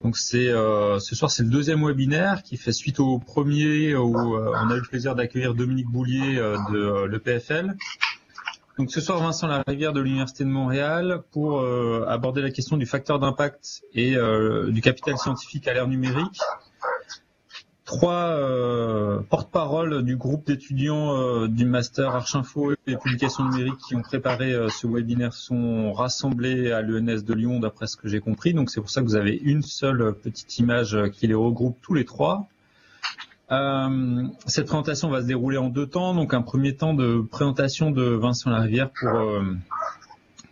Donc ce soir c'est le deuxième webinaire qui fait suite au premier où on a eu le plaisir d'accueillir Dominique Boulier de l'EPFL. Donc ce soir Vincent Larivière de l'Université de Montréal pour aborder la question du facteur d'impact et du capital scientifique à l'ère numérique. Trois porte-parole du groupe d'étudiants du master Archinfo et publications numériques qui ont préparé ce webinaire sont rassemblés à l'ENS de Lyon d'après ce que j'ai compris. Donc c'est pour ça que vous avez une seule petite image qui les regroupe tous les trois. Cette présentation va se dérouler en deux temps. Donc un premier temps de présentation de Vincent Larivière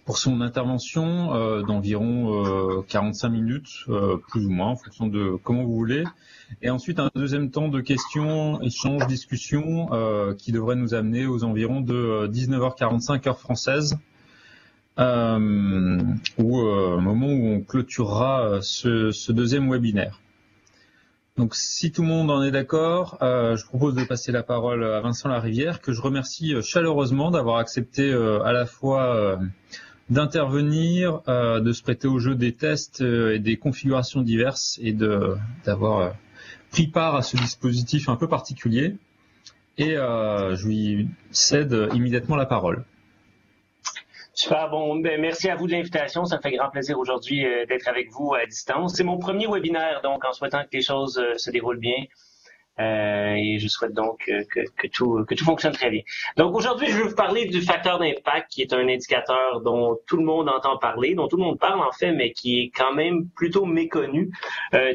pour son intervention d'environ 45 minutes, plus ou moins, en fonction de comment vous voulez. Et ensuite, un deuxième temps de questions, échanges, discussions qui devrait nous amener aux environs de 19h45 heure française, au moment où on clôturera ce deuxième webinaire. Donc, si tout le monde en est d'accord, je propose de passer la parole à Vincent Larivière, que je remercie chaleureusement d'avoir accepté à la fois d'intervenir, de se prêter au jeu des tests et des configurations diverses et d'avoir pris part à ce dispositif un peu particulier. Et je lui cède immédiatement la parole. Super, bon, merci à vous de l'invitation. Ça me fait grand plaisir aujourd'hui d'être avec vous à distance. C'est mon premier webinaire, donc en souhaitant que les choses se déroulent bien. Et je souhaite donc que tout fonctionne très bien. Donc aujourd'hui, je vais vous parler du facteur d'impact, qui est un indicateur dont tout le monde entend parler, dont tout le monde parle en fait, mais qui est quand même plutôt méconnu,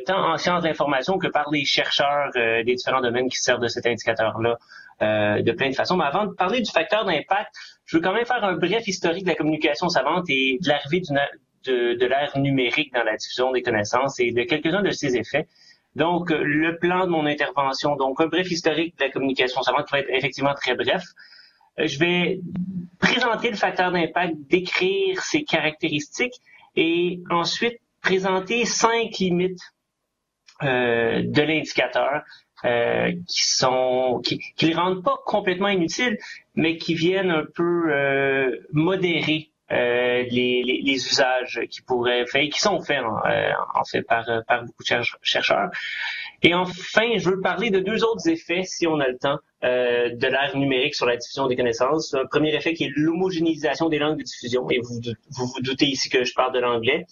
tant en sciences d'information que par les chercheurs des différents domaines qui se servent de cet indicateur-là de plein de façons. Mais avant de parler du facteur d'impact, je veux quand même faire un bref historique de la communication savante et de l'arrivée de l'ère numérique dans la diffusion des connaissances et de quelques-uns de ses effets. Donc, le plan de mon intervention, donc un bref historique de la communication savante qui va être effectivement très bref. Je vais présenter le facteur d'impact, décrire ses caractéristiques et ensuite présenter 5 limites de l'indicateur qui le rendent pas complètement inutiles, mais qui viennent un peu modérer les usages qui pourraient faire, qui sont faits en fait par beaucoup de chercheurs. Et enfin, je veux parler de deux autres effets, si on a le temps, de l'ère numérique sur la diffusion des connaissances. Un premier effet qui est l'homogénéisation des langues de diffusion, et vous vous doutez ici que je parle de l'anglais.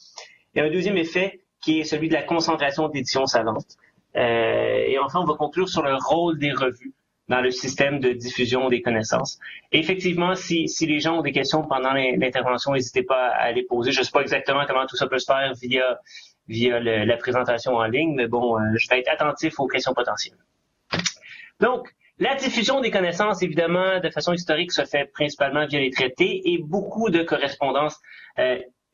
Et un deuxième effet qui est celui de la concentration d'éditions savantes. Et enfin, on va conclure sur le rôle des revues dans le système de diffusion des connaissances. Et effectivement, si les gens ont des questions pendant l'intervention, n'hésitez pas à les poser. Je ne sais pas exactement comment tout ça peut se faire via la présentation en ligne, mais bon, je vais être attentif aux questions potentielles. Donc, la diffusion des connaissances, évidemment, de façon historique, se fait principalement via les traités et beaucoup de correspondances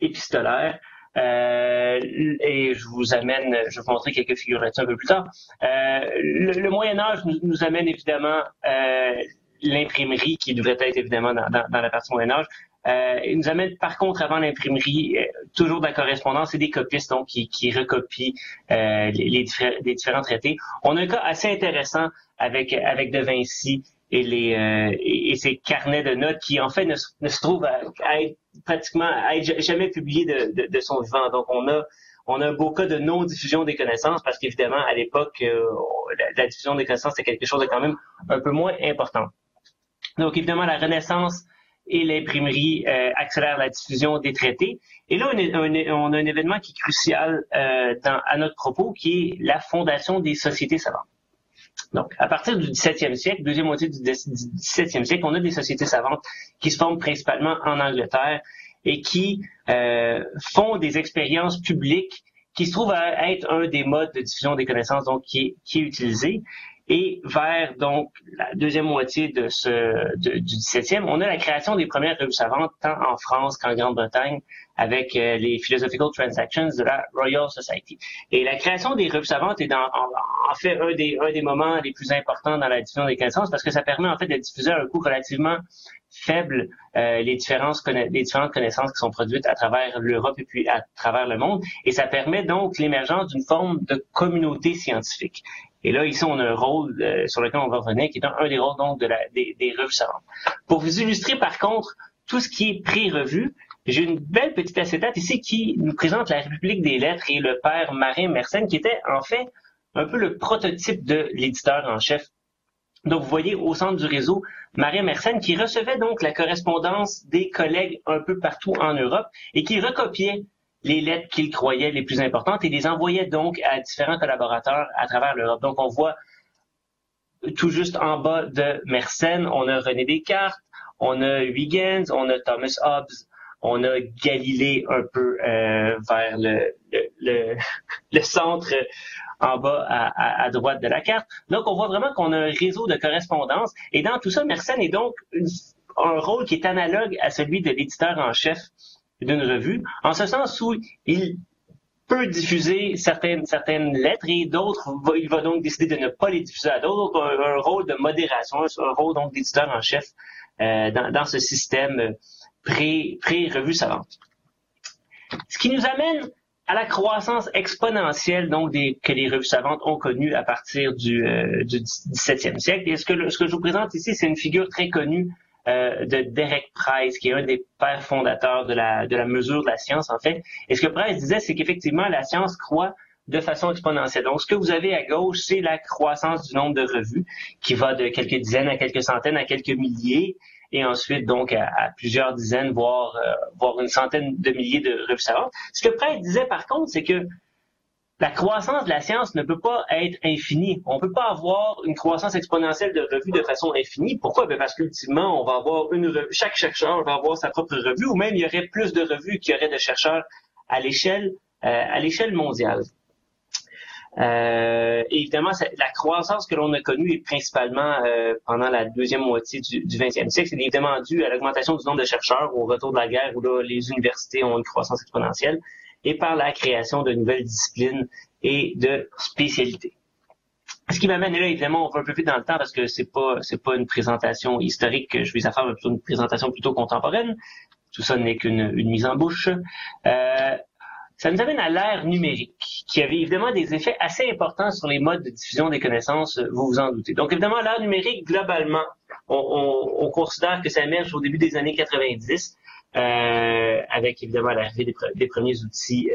épistolaires. Et je vais vous montrer quelques figures là-dessus un peu plus tard. Le Moyen-Âge nous amène évidemment l'imprimerie, qui devrait être évidemment dans la partie Moyen-Âge. Il nous amène par contre avant l'imprimerie toujours de la correspondance et des copistes donc qui recopient les différents traités. On a un cas assez intéressant avec De Vinci et ses carnets de notes qui en fait ne se trouvent à être pratiquement jamais publiés de son vivant. Donc on a un beau cas de non-diffusion des connaissances parce qu'évidemment à l'époque la diffusion des connaissances c'est quelque chose de quand même un peu moins important. Donc évidemment la Renaissance et l'imprimerie accélèrent la diffusion des traités. Et là on a un événement qui est crucial à notre propos qui est la fondation des sociétés savantes. Donc, à partir du XVIIe siècle, deuxième moitié du XVIIe siècle, on a des sociétés savantes qui se forment principalement en Angleterre et qui font des expériences publiques qui se trouvent à être un des modes de diffusion des connaissances donc qui est utilisé. Et vers donc la deuxième moitié du XVIIe, on a la création des premières revues savantes tant en France qu'en Grande-Bretagne avec les Philosophical Transactions de la Royal Society. Et la création des revues savantes est en fait un des moments les plus importants dans la diffusion des connaissances parce que ça permet en fait de diffuser à un coût relativement faible les différentes connaissances qui sont produites à travers l'Europe et puis à travers le monde. Et ça permet donc l'émergence d'une forme de communauté scientifique. Et là, ici, on a un rôle sur lequel on va revenir, qui est un des rôles donc des revues savantes. Pour vous illustrer, par contre, tout ce qui est pré-revue, J'ai une belle petite acétate ici qui nous présente la République des lettres et le père Marin Mersenne, qui était en fait un peu le prototype de l'éditeur en chef. Donc, vous voyez au centre du réseau Marin Mersenne qui recevait donc la correspondance des collègues un peu partout en Europe et qui recopiait les lettres qu'il croyait les plus importantes et les envoyait donc à différents collaborateurs à travers l'Europe. Donc, on voit tout juste en bas de Mersenne, on a René Descartes, on a Huygens, on a Thomas Hobbes, on a Galilée un peu vers le centre en bas à droite de la carte. Donc, on voit vraiment qu'on a un réseau de correspondance. Et dans tout ça, Mersenne est donc un rôle qui est analogue à celui de l'éditeur en chef d'une revue, en ce sens où il peut diffuser certaines lettres et d'autres, il va donc décider de ne pas les diffuser à d'autres. Un rôle de modération, un rôle donc d'éditeur en chef dans ce système pré-revue savante. Ce qui nous amène à la croissance exponentielle donc que les revues savantes ont connue à partir du XVIIe siècle. Et ce que je vous présente ici, c'est une figure très connue de Derek Price, qui est un des pères fondateurs de la mesure de la science, en fait. Et ce que Price disait, c'est qu'effectivement, la science croît de façon exponentielle. Donc, ce que vous avez à gauche, c'est la croissance du nombre de revues, qui va de quelques dizaines à quelques centaines à quelques milliers, et ensuite donc à plusieurs dizaines, voire une centaine de milliers de revues savantes. Ce que Price disait par contre, c'est que la croissance de la science ne peut pas être infinie. On ne peut pas avoir une croissance exponentielle de revues de façon infinie. Pourquoi? Ben parce qu'ultimement, on va avoir chaque chercheur va avoir sa propre revue, ou même il y aurait plus de revues qu'il y aurait de chercheurs à l'échelle mondiale. Évidemment, la croissance que l'on a connue est principalement pendant la deuxième moitié du XXe siècle. C'est évidemment dû à l'augmentation du nombre de chercheurs au retour de la guerre où là, les universités ont une croissance exponentielle et par la création de nouvelles disciplines et de spécialités. Ce qui m'amène là, évidemment, on va un peu plus dans le temps parce que c'est pas une présentation historique que je vais faire, mais plutôt une présentation plutôt contemporaine. Tout ça n'est qu'une mise en bouche. Ça nous amène à l'ère numérique, qui avait évidemment des effets assez importants sur les modes de diffusion des connaissances, vous vous en doutez. Donc évidemment, l'ère numérique, globalement, on considère que ça émerge au début des années 90, avec évidemment l'arrivée des premiers outils,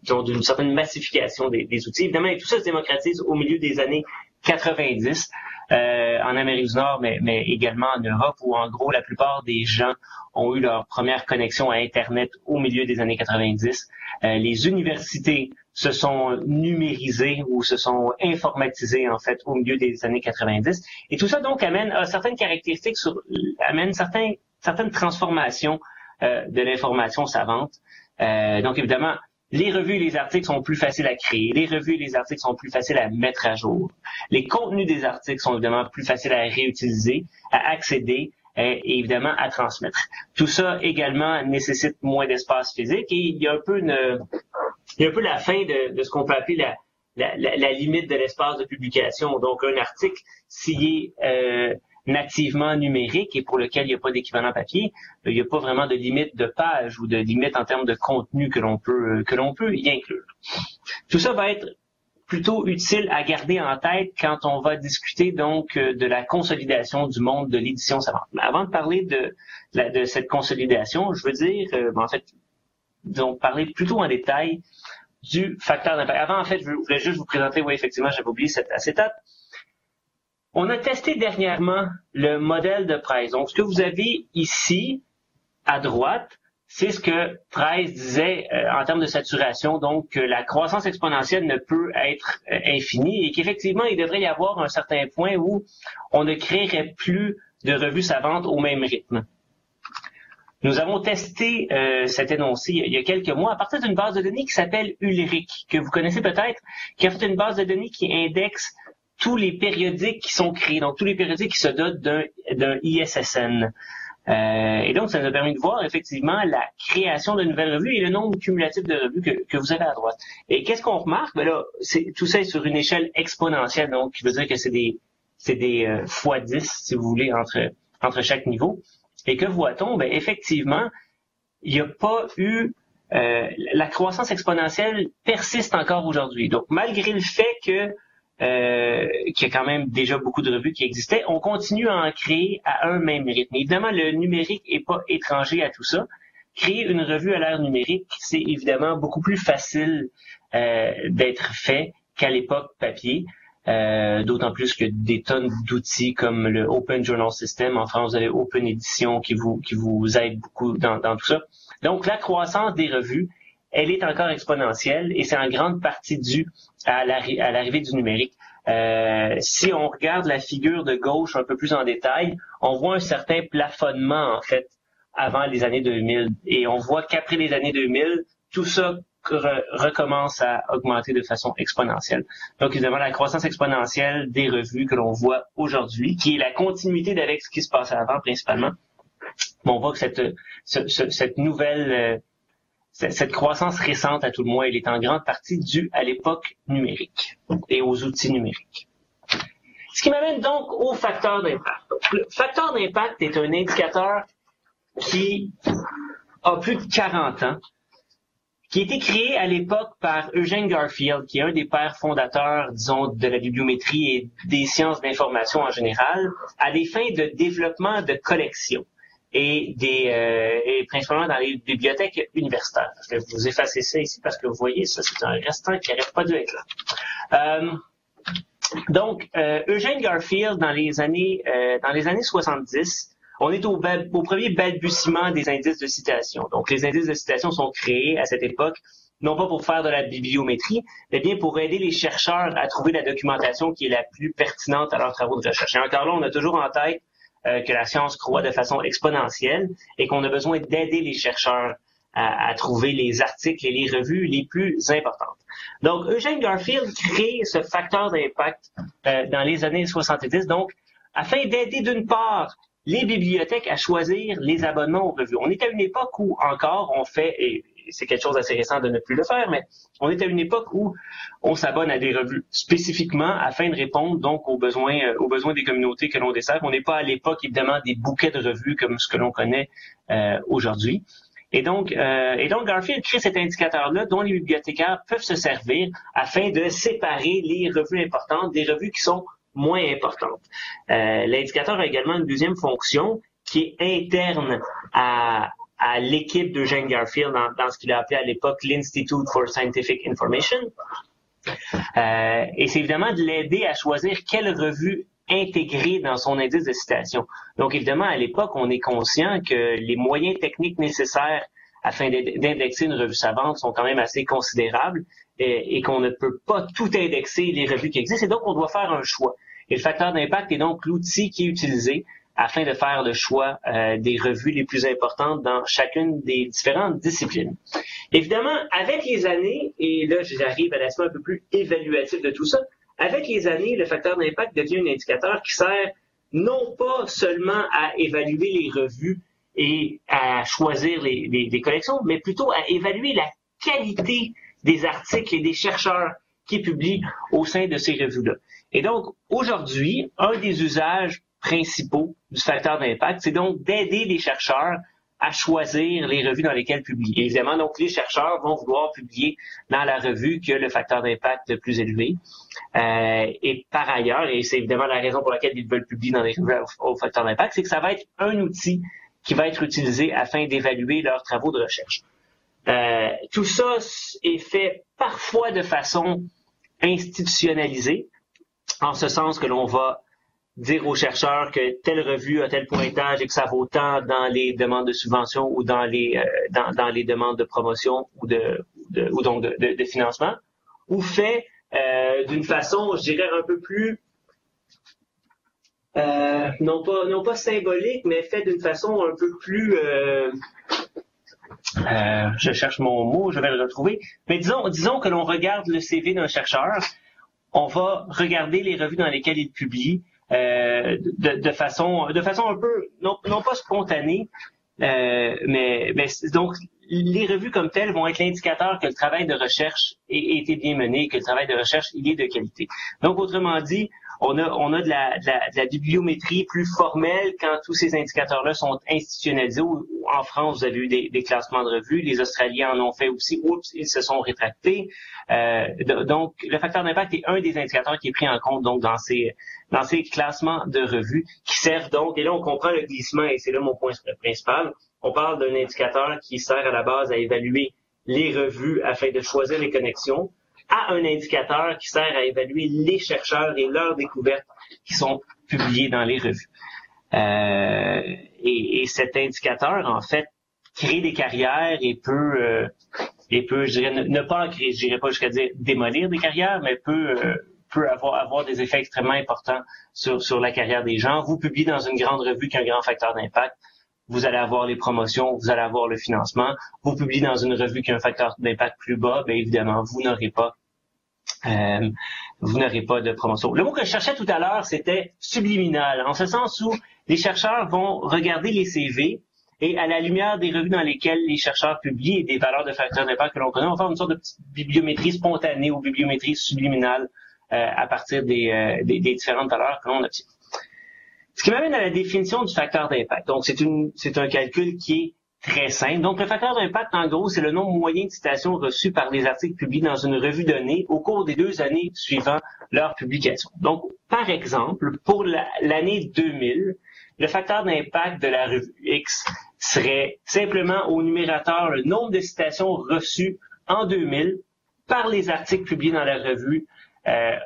d'une certaine massification des outils. Évidemment, et tout ça se démocratise au milieu des années 90, en Amérique du Nord, mais également en Europe, où en gros, la plupart des gens ont eu leur première connexion à Internet au milieu des années 90. Les universités se sont numérisées ou se sont informatisées, en fait, au milieu des années 90. Et tout ça, donc, amène certaines caractéristiques, amène certaines transformations de l'information savante. Donc, évidemment, les revues et les articles sont plus faciles à créer. Les revues et les articles sont plus faciles à mettre à jour. Les contenus des articles sont évidemment plus faciles à réutiliser, à accéder et évidemment à transmettre. Tout ça également nécessite moins d'espace physique et il y a un peu la fin de ce qu'on peut appeler la limite de l'espace de publication. Donc un article, s'il est nativement numérique et pour lequel il n'y a pas d'équivalent papier, il n'y a pas vraiment de limite de page ou de limite en termes de contenu que l'on peut y inclure. Tout ça va être plutôt utile à garder en tête quand on va discuter donc de la consolidation du monde de l'édition savante. Mais avant de parler de cette consolidation, je veux dire, donc parler plutôt en détail du facteur d'impact. Avant, en fait, je voulais juste vous présenter, oui, effectivement, j'avais oublié cette acétate. On a testé dernièrement le modèle de Price. Donc, ce que vous avez ici, à droite, c'est ce que Price disait en termes de saturation, donc que la croissance exponentielle ne peut être infinie et qu'effectivement, il devrait y avoir un certain point où on ne créerait plus de revues savantes au même rythme. Nous avons testé cet énoncé il y a quelques mois à partir d'une base de données qui s'appelle Ulrich, que vous connaissez peut-être, qui a fait une base de données qui indexe tous les périodiques qui sont créés, donc tous les périodiques qui se dotent d'un ISSN. Et donc, ça nous a permis de voir effectivement la création de nouvelles revues et le nombre cumulatif de revues que vous avez à droite. Et qu'est-ce qu'on remarque? Ben là, tout ça est sur une échelle exponentielle, donc qui veut dire que c'est des fois 10, si vous voulez, entre chaque niveau. Et que voit-on? Ben effectivement, il n'y a pas eu la croissance exponentielle persiste encore aujourd'hui. Donc, malgré le fait qu'il y a quand même déjà beaucoup de revues qui existaient, on continue à en créer à un même rythme. Évidemment, le numérique n'est pas étranger à tout ça, créer une revue à l'ère numérique, c'est évidemment beaucoup plus facile d'être fait qu'à l'époque papier. D'autant plus que des tonnes d'outils comme le Open Journal System, en France vous avez Open Edition qui vous aide beaucoup dans tout ça. Donc la croissance des revues, elle est encore exponentielle et c'est en grande partie dû à l'arrivée du numérique. Si on regarde la figure de gauche un peu plus en détail, on voit un certain plafonnement en fait avant les années 2000 et on voit qu'après les années 2000, tout ça recommence à augmenter de façon exponentielle. Donc, évidemment, la croissance exponentielle des revues que l'on voit aujourd'hui, qui est la continuité d'avec ce qui se passait avant principalement, on voit que cette nouvelle, cette croissance récente à tout le moins, elle est en grande partie due à l'époque numérique et aux outils numériques. Ce qui m'amène donc au facteur d'impact. Le facteur d'impact est un indicateur qui a plus de 40 ans, qui a été créé à l'époque par Eugene Garfield, qui est un des pères fondateurs, disons, de la bibliométrie et des sciences d'information en général, à des fins de développement de collections et principalement dans les bibliothèques universitaires. Je vais vous effacer ça ici parce que vous voyez, ça c'est un restant qui n'aurait pas dû être là. Donc, Eugene Garfield, dans les années 70, on est au premier balbutiement des indices de citation. Donc, les indices de citation sont créés à cette époque, non pas pour faire de la bibliométrie, mais bien pour aider les chercheurs à trouver la documentation qui est la plus pertinente à leurs travaux de recherche. Et encore là, on a toujours en tête que la science croît de façon exponentielle et qu'on a besoin d'aider les chercheurs à trouver les articles et les revues les plus importantes. Donc, Eugene Garfield crée ce facteur d'impact dans les années 70, donc, afin d'aider d'une part les bibliothèques à choisir les abonnements aux revues. On est à une époque où encore on fait, et c'est quelque chose d'assez récent de ne plus le faire, mais on est à une époque où on s'abonne à des revues spécifiquement afin de répondre donc aux besoins des communautés que l'on dessert. On n'est pas à l'époque évidemment des bouquets de revues comme ce que l'on connaît aujourd'hui. Et donc Garfield crée cet indicateur-là dont les bibliothécaires peuvent se servir afin de séparer les revues importantes des revues qui sont moins importante. L'indicateur a également une deuxième fonction qui est interne à l'équipe d'Eugene Garfield dans ce qu'il a appelé à l'époque l'Institute for Scientific Information. Et c'est évidemment de l'aider à choisir quelle revue intégrer dans son indice de citation. Donc évidemment, à l'époque, on est conscient que les moyens techniques nécessaires afin d'indexer une revue savante sont quand même assez considérables et qu'on ne peut pas tout indexer les revues qui existent et donc on doit faire un choix. Et le facteur d'impact est donc l'outil qui est utilisé afin de faire le choix des revues les plus importantes dans chacune des différentes disciplines. Évidemment, avec les années, et là j'arrive à l'aspect un peu plus évaluatif de tout ça, avec les années, le facteur d'impact devient un indicateur qui sert non pas seulement à évaluer les revues et à choisir les collections, mais plutôt à évaluer la qualité des articles et des chercheurs qui publient au sein de ces revues-là. Et donc, aujourd'hui, un des usages principaux du facteur d'impact, c'est donc d'aider les chercheurs à choisir les revues dans lesquelles publier. Évidemment, donc, les chercheurs vont vouloir publier dans la revue qui a le facteur d'impact le plus élevé. Et par ailleurs, et c'est évidemment la raison pour laquelle ils veulent publier dans les revues au facteur d'impact, c'est que ça va être un outil qui va être utilisé afin d'évaluer leurs travaux de recherche. Tout ça est fait parfois de façon institutionnalisée, en ce sens que l'on va dire aux chercheurs que telle revue a tel pointage et que ça vaut tant dans les demandes de subvention ou dans les demandes de promotion ou donc de financement, ou fait d'une façon, je dirais, un peu plus non pas symbolique, mais fait d'une façon un peu plus je cherche mon mot, je vais le retrouver. Mais disons que l'on regarde le CV d'un chercheur, on va regarder les revues dans lesquelles il publie de façon un peu non pas spontanée, mais donc les revues comme telles vont être l'indicateur que le travail de recherche a été bien mené, que le travail de recherche il est de qualité. Donc autrement dit, on a de la bibliométrie plus formelle quand tous ces indicateurs-là sont institutionnalisés. En France, vous avez eu des classements de revues. Les Australiens en ont fait aussi. Oups, ils se sont rétractés. Donc, le facteur d'impact est un des indicateurs qui est pris en compte donc dans ces classements de revues qui servent donc, et là on comprend le glissement, et c'est là mon point principal, on parle d'un indicateur qui sert à la base à évaluer les revues afin de choisir les connexions, à un indicateur qui sert à évaluer les chercheurs et leurs découvertes qui sont publiées dans les revues. Et cet indicateur, en fait, crée des carrières et peut, je dirais, ne pas créer, je dirais pas jusqu'à dire démolir des carrières, mais peut avoir des effets extrêmement importants sur la carrière des gens. Vous publiez dans une grande revue qui a un grand facteur d'impact, vous allez avoir les promotions, vous allez avoir le financement. Vous publiez dans une revue qui a un facteur d'impact plus bas, bien évidemment, vous n'aurez pas de promotion. Le mot que je cherchais tout à l'heure, c'était subliminal, en ce sens où les chercheurs vont regarder les CV et à la lumière des revues dans lesquelles les chercheurs publient et des valeurs de facteurs d'impact que l'on connaît, on va faire une sorte de petite bibliométrie spontanée ou bibliométrie subliminale à partir des différentes valeurs que l'on obtient. Ce qui m'amène à la définition du facteur d'impact. Donc, c'est un calcul qui est très simple. Donc, le facteur d'impact, en gros, c'est le nombre moyen de citations reçues par les articles publiés dans une revue donnée au cours des 2 années suivant leur publication. Donc, par exemple, pour l'année 2000, le facteur d'impact de la revue X serait simplement au numérateur le nombre de citations reçues en 2000 par les articles publiés dans la revue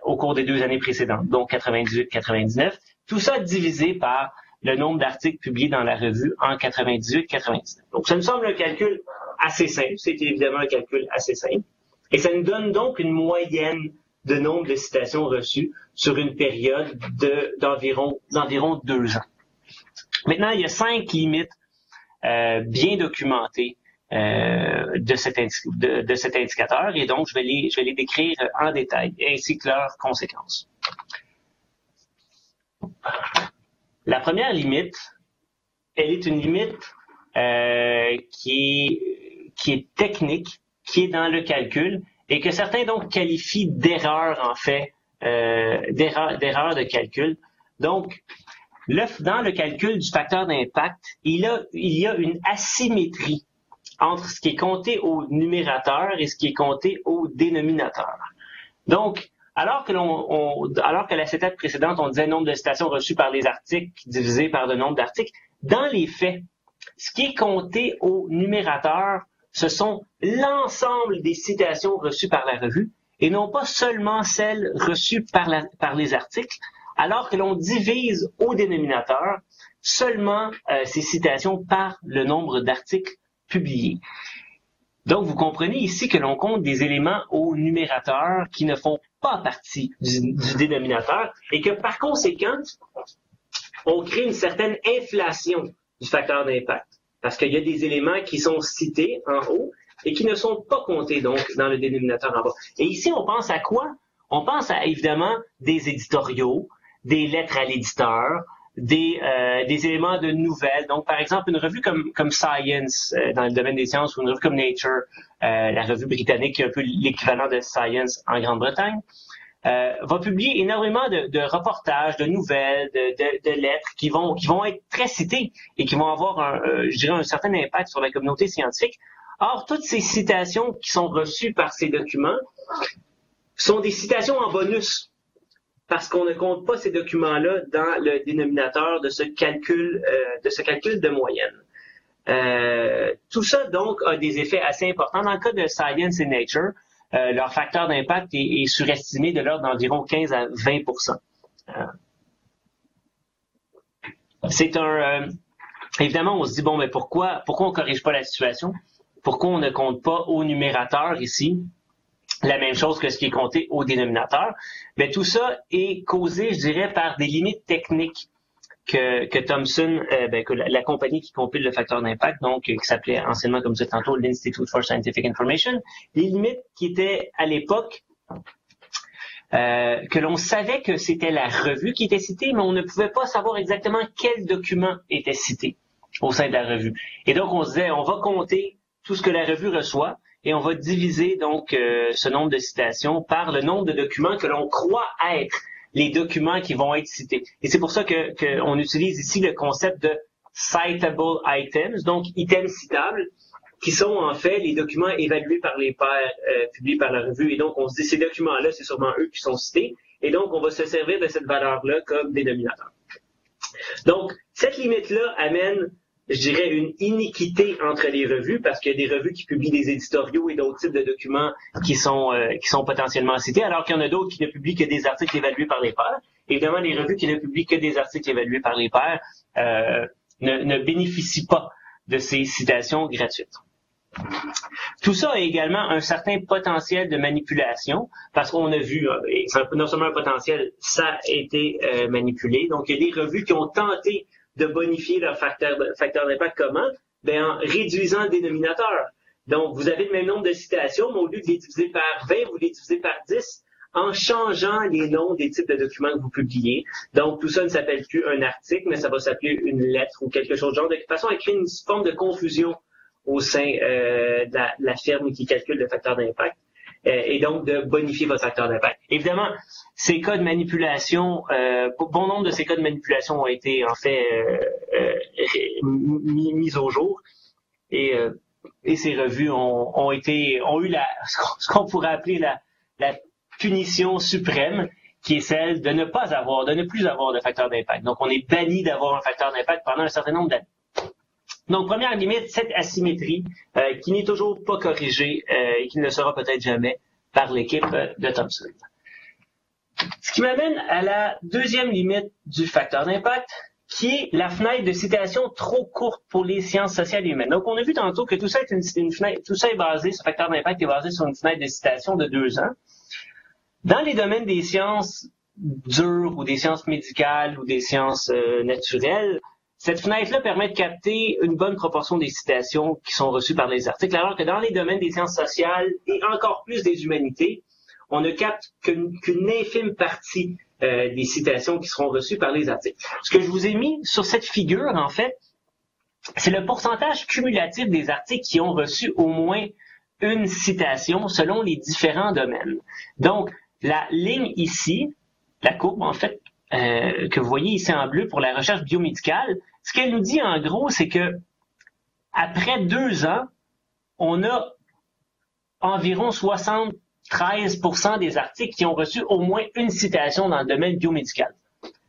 au cours des 2 années précédentes, donc 98-99. Tout ça divisé par le nombre d'articles publiés dans la revue en 98-99. Donc, ça nous semble un calcul assez simple. C'est évidemment un calcul assez simple. Et ça nous donne donc une moyenne de nombre de citations reçues sur une période d'environ 2 ans. Maintenant, il y a 5 limites bien documentées de cet indicateur, et donc je vais les décrire en détail, ainsi que leurs conséquences. La première limite, elle est une limite qui est technique, qui est dans le calcul, et que certains donc qualifient d'erreur, en fait, d'erreur de calcul. Donc, dans le calcul du facteur d'impact, il y a une asymétrie entre ce qui est compté au numérateur et ce qui est compté au dénominateur. Donc, alors que la CETAT précédente, on disait nombre de citations reçues par les articles divisé par le nombre d'articles, dans les faits, ce qui est compté au numérateur, ce sont l'ensemble des citations reçues par la revue et non pas seulement celles reçues par les articles, alors que l'on divise au dénominateur seulement ces citations par le nombre d'articles publiés. Donc, vous comprenez ici que l'on compte des éléments au numérateur qui ne font pas partie du dénominateur et que, par conséquent, on crée une certaine inflation du facteur d'impact parce qu'il y a des éléments qui sont cités en haut et qui ne sont pas comptés, donc, dans le dénominateur en bas. Et ici, on pense à quoi? On pense à, évidemment, des éditoriaux, des lettres à l'éditeur, des éléments de nouvelles. Donc, par exemple, une revue comme Science dans le domaine des sciences ou une revue comme Nature, la revue britannique qui est un peu l'équivalent de Science en Grande-Bretagne, va publier énormément de reportages, de nouvelles, de lettres qui vont être très citées et qui vont avoir, je dirais, un certain impact sur la communauté scientifique. Or, toutes ces citations qui sont reçues par ces documents sont des citations en bonus, parce qu'on ne compte pas ces documents-là dans le dénominateur de ce calcul de moyenne. Tout ça, donc, a des effets assez importants. Dans le cas de Science et Nature, leur facteur d'impact est surestimé de l'ordre d'environ 15 à 20%. Évidemment, on se dit, bon, mais pourquoi on corrige pas la situation? Pourquoi on ne compte pas au numérateur ici la même chose que ce qui est compté au dénominateur? Mais tout ça est causé, je dirais, par des limites techniques que Thomson, que la compagnie qui compile le facteur d'impact, donc qui s'appelait anciennement comme ça tantôt l'Institute for Scientific Information, les limites qui étaient à l'époque que l'on savait que c'était la revue qui était citée, mais on ne pouvait pas savoir exactement quel document était cité au sein de la revue. Et donc on se disait, on va compter tout ce que la revue reçoit et on va diviser donc ce nombre de citations par le nombre de documents que l'on croit être les documents qui vont être cités. Et c'est pour ça qu'on utilise ici le concept de citable items, donc items citables, qui sont en fait les documents évalués par les pairs publiés par la revue. Et donc on se dit, ces documents-là, c'est sûrement eux qui sont cités. Et donc on va se servir de cette valeur-là comme dénominateur. Donc cette limite-là amène je dirais, une iniquité entre les revues, parce qu'il y a des revues qui publient des éditoriaux et d'autres types de documents qui sont potentiellement cités, alors qu'il y en a d'autres qui ne publient que des articles évalués par les pairs. Évidemment, les revues qui ne publient que des articles évalués par les pairs ne bénéficient pas de ces citations gratuites. Tout ça a également un certain potentiel de manipulation, parce qu'on a vu, et non seulement un potentiel, ça a été manipulé. Donc, il y a des revues qui ont tenté de bonifier leur facteur d'impact. Comment? Ben, en réduisant le dénominateur. Donc, vous avez le même nombre de citations, mais au lieu de les diviser par 20, vous les divisez par 10 en changeant les noms des types de documents que vous publiez. Donc, tout ça ne s'appelle plus un article, mais ça va s'appeler une lettre ou quelque chose de genre, de façon à créer une forme de confusion au sein de la firme qui calcule le facteur d'impact, et donc de bonifier votre facteur d'impact. Évidemment, ces cas de manipulation, bon nombre de ces cas de manipulation ont été en fait mis au jour, et ces revues ont eu ce qu'on pourrait appeler la punition suprême, qui est celle de ne plus avoir de facteur d'impact. Donc, on est banni d'avoir un facteur d'impact pendant un certain nombre d'années. Donc, première limite, cette asymétrie qui n'est toujours pas corrigée et qui ne le sera peut-être jamais par l'équipe de Thomson. Ce qui m'amène à la deuxième limite du facteur d'impact, qui est la fenêtre de citation trop courte pour les sciences sociales et humaines. Donc, on a vu tantôt que tout ça est une fenêtre, tout ça est basé, ce facteur d'impact est basé sur une fenêtre de citation de 2 ans. Dans les domaines des sciences dures ou des sciences médicales ou des sciences naturelles, cette fenêtre-là permet de capter une bonne proportion des citations qui sont reçues par les articles, alors que dans les domaines des sciences sociales et encore plus des humanités, on ne capte qu'une infime partie des citations qui seront reçues par les articles. Ce que je vous ai mis sur cette figure, en fait, c'est le pourcentage cumulatif des articles qui ont reçu au moins une citation selon les différents domaines. Donc, la ligne ici, la courbe, en fait, que vous voyez ici en bleu pour la recherche biomédicale, ce qu'elle nous dit en gros, c'est que après 2 ans, on a environ 73% des articles qui ont reçu au moins une citation dans le domaine biomédical.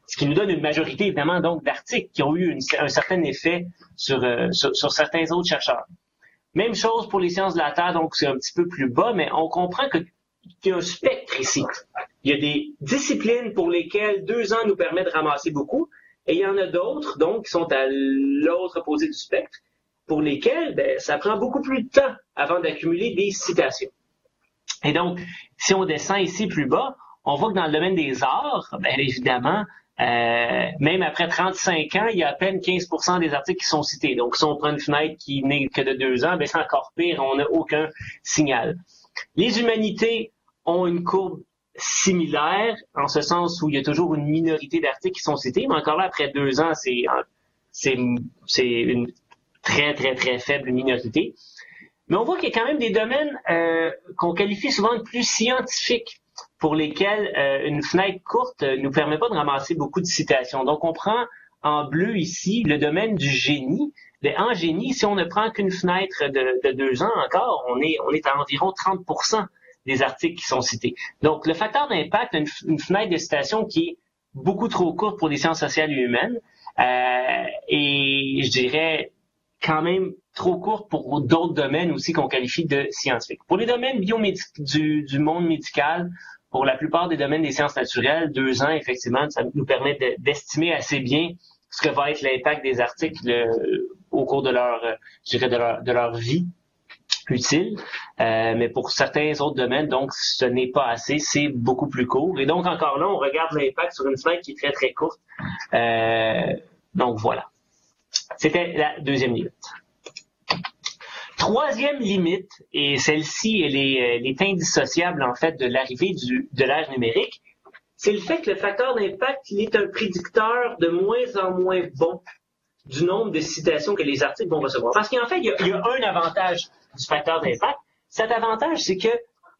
Ce qui nous donne une majorité, évidemment, donc d'articles qui ont eu un certain effet sur certains autres chercheurs. Même chose pour les sciences de la Terre, donc c'est un petit peu plus bas, mais on comprend qu'il y a un spectre ici. Il y a des disciplines pour lesquelles 2 ans nous permet de ramasser beaucoup, et il y en a d'autres, donc, qui sont à l'autre opposé du spectre, pour lesquelles ça prend beaucoup plus de temps avant d'accumuler des citations. Et donc, si on descend ici plus bas, on voit que dans le domaine des arts, évidemment, même après 35 ans, il y a à peine 15% des articles qui sont cités. Donc, si on prend une fenêtre qui n'est que de 2 ans, c'est encore pire, on n'a aucun signal. Les humanités ont une courbe similaire, en ce sens où il y a toujours une minorité d'articles qui sont cités, mais encore là, après 2 ans, c'est une très, très, très faible minorité. Mais on voit qu'il y a quand même des domaines qu'on qualifie souvent de plus scientifiques, pour lesquels une fenêtre courte nous permet pas de ramasser beaucoup de citations. Donc, on prend en bleu ici le domaine du génie. Mais en génie, si on ne prend qu'une fenêtre de 2 ans encore, on est à environ 30% des articles qui sont cités. Donc, le facteur d'impact a une fenêtre de citation qui est beaucoup trop courte pour les sciences sociales et humaines, et je dirais quand même trop courte pour d'autres domaines aussi qu'on qualifie de scientifiques. Pour les domaines du monde médical, pour la plupart des domaines des sciences naturelles, 2 ans, effectivement, ça nous permet d'estimer assez bien ce que va être l'impact des articles au cours de leur vie utile. Mais pour certains autres domaines, donc, ce n'est pas assez, c'est beaucoup plus court. Et donc, encore là, on regarde l'impact sur une fenêtre qui est très, très courte. Donc, voilà. C'était la deuxième limite. Troisième limite, et celle-ci, elle est indissociable, en fait, de l'arrivée de l'ère numérique, c'est le fait que le facteur d'impact, il est un prédicteur de moins en moins bon du nombre de citations que les articles vont recevoir. Parce qu'en fait, il y a un avantage du facteur d'impact. Cet avantage, c'est que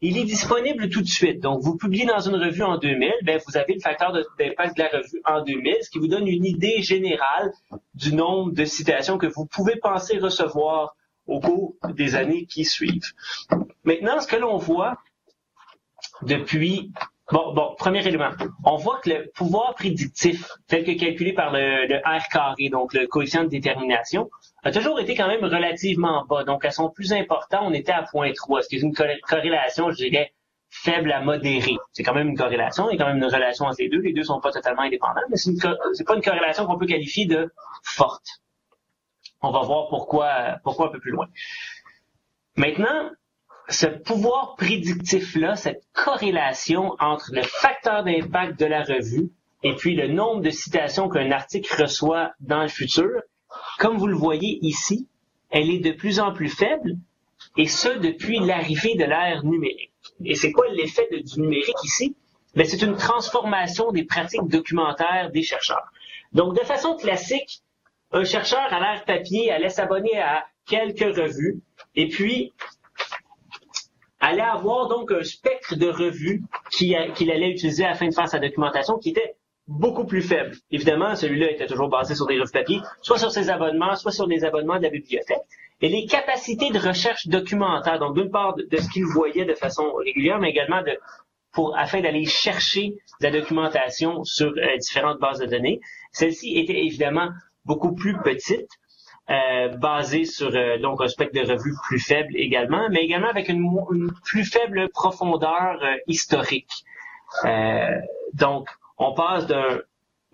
il est disponible tout de suite. Donc, vous publiez dans une revue en 2000, vous avez le facteur d'impact de la revue en 2000, ce qui vous donne une idée générale du nombre de citations que vous pouvez penser recevoir au cours des années qui suivent. Maintenant, ce que l'on voit depuis Bon, premier élément. On voit que le pouvoir prédictif, tel que calculé par le R carré, donc le coefficient de détermination, a toujours été quand même relativement bas. Donc, à son plus important, on était à 0.3, ce qui est une corrélation, je dirais, faible à modérée. C'est quand même une corrélation, il y a quand même une relation entre les deux. Les deux sont pas totalement indépendants, mais c'est pas une corrélation qu'on peut qualifier de forte. On va voir pourquoi un peu plus loin. Maintenant, ce pouvoir prédictif-là, cette corrélation entre le facteur d'impact de la revue et puis le nombre de citations qu'un article reçoit dans le futur, comme vous le voyez ici, elle est de plus en plus faible, et ce, depuis l'arrivée de l'ère numérique. Et c'est quoi l'effet du numérique ici? Ben, c'est une transformation des pratiques documentaires des chercheurs. Donc, de façon classique, un chercheur à l'ère papier allait s'abonner à quelques revues, et puis allait avoir donc un spectre de revues qu'il allait utiliser afin de faire sa documentation qui était beaucoup plus faible. Évidemment, celui-là était toujours basé sur des revues papier, soit sur ses abonnements, soit sur des abonnements de la bibliothèque. Et les capacités de recherche documentaire, donc d'une part de ce qu'il voyait de façon régulière, mais également afin d'aller chercher de la documentation sur différentes bases de données, celle-ci était évidemment beaucoup plus petite, basée sur donc un spectre de revues plus faible également, mais également avec une plus faible profondeur historique. Donc, on passe d'un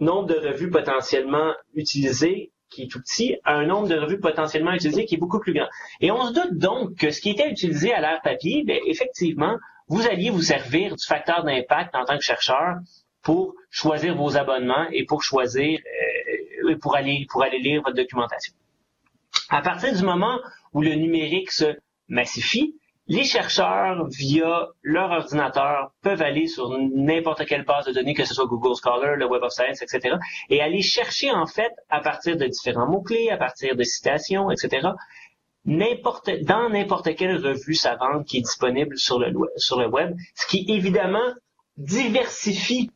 nombre de revues potentiellement utilisées qui est tout petit à un nombre de revues potentiellement utilisées qui est beaucoup plus grand. Et on se doute donc que ce qui était utilisé à l'ère papier, bien, effectivement, vous alliez vous servir du facteur d'impact en tant que chercheur pour choisir vos abonnements et pour choisir pour aller lire votre documentation. À partir du moment où le numérique se massifie, les chercheurs, via leur ordinateur, peuvent aller sur n'importe quelle base de données, que ce soit Google Scholar, le Web of Science, etc., et aller chercher, en fait, à partir de différents mots-clés, à partir de citations, etc., dans n'importe quelle revue savante qui est disponible sur le web, ce qui, évidemment, diversifie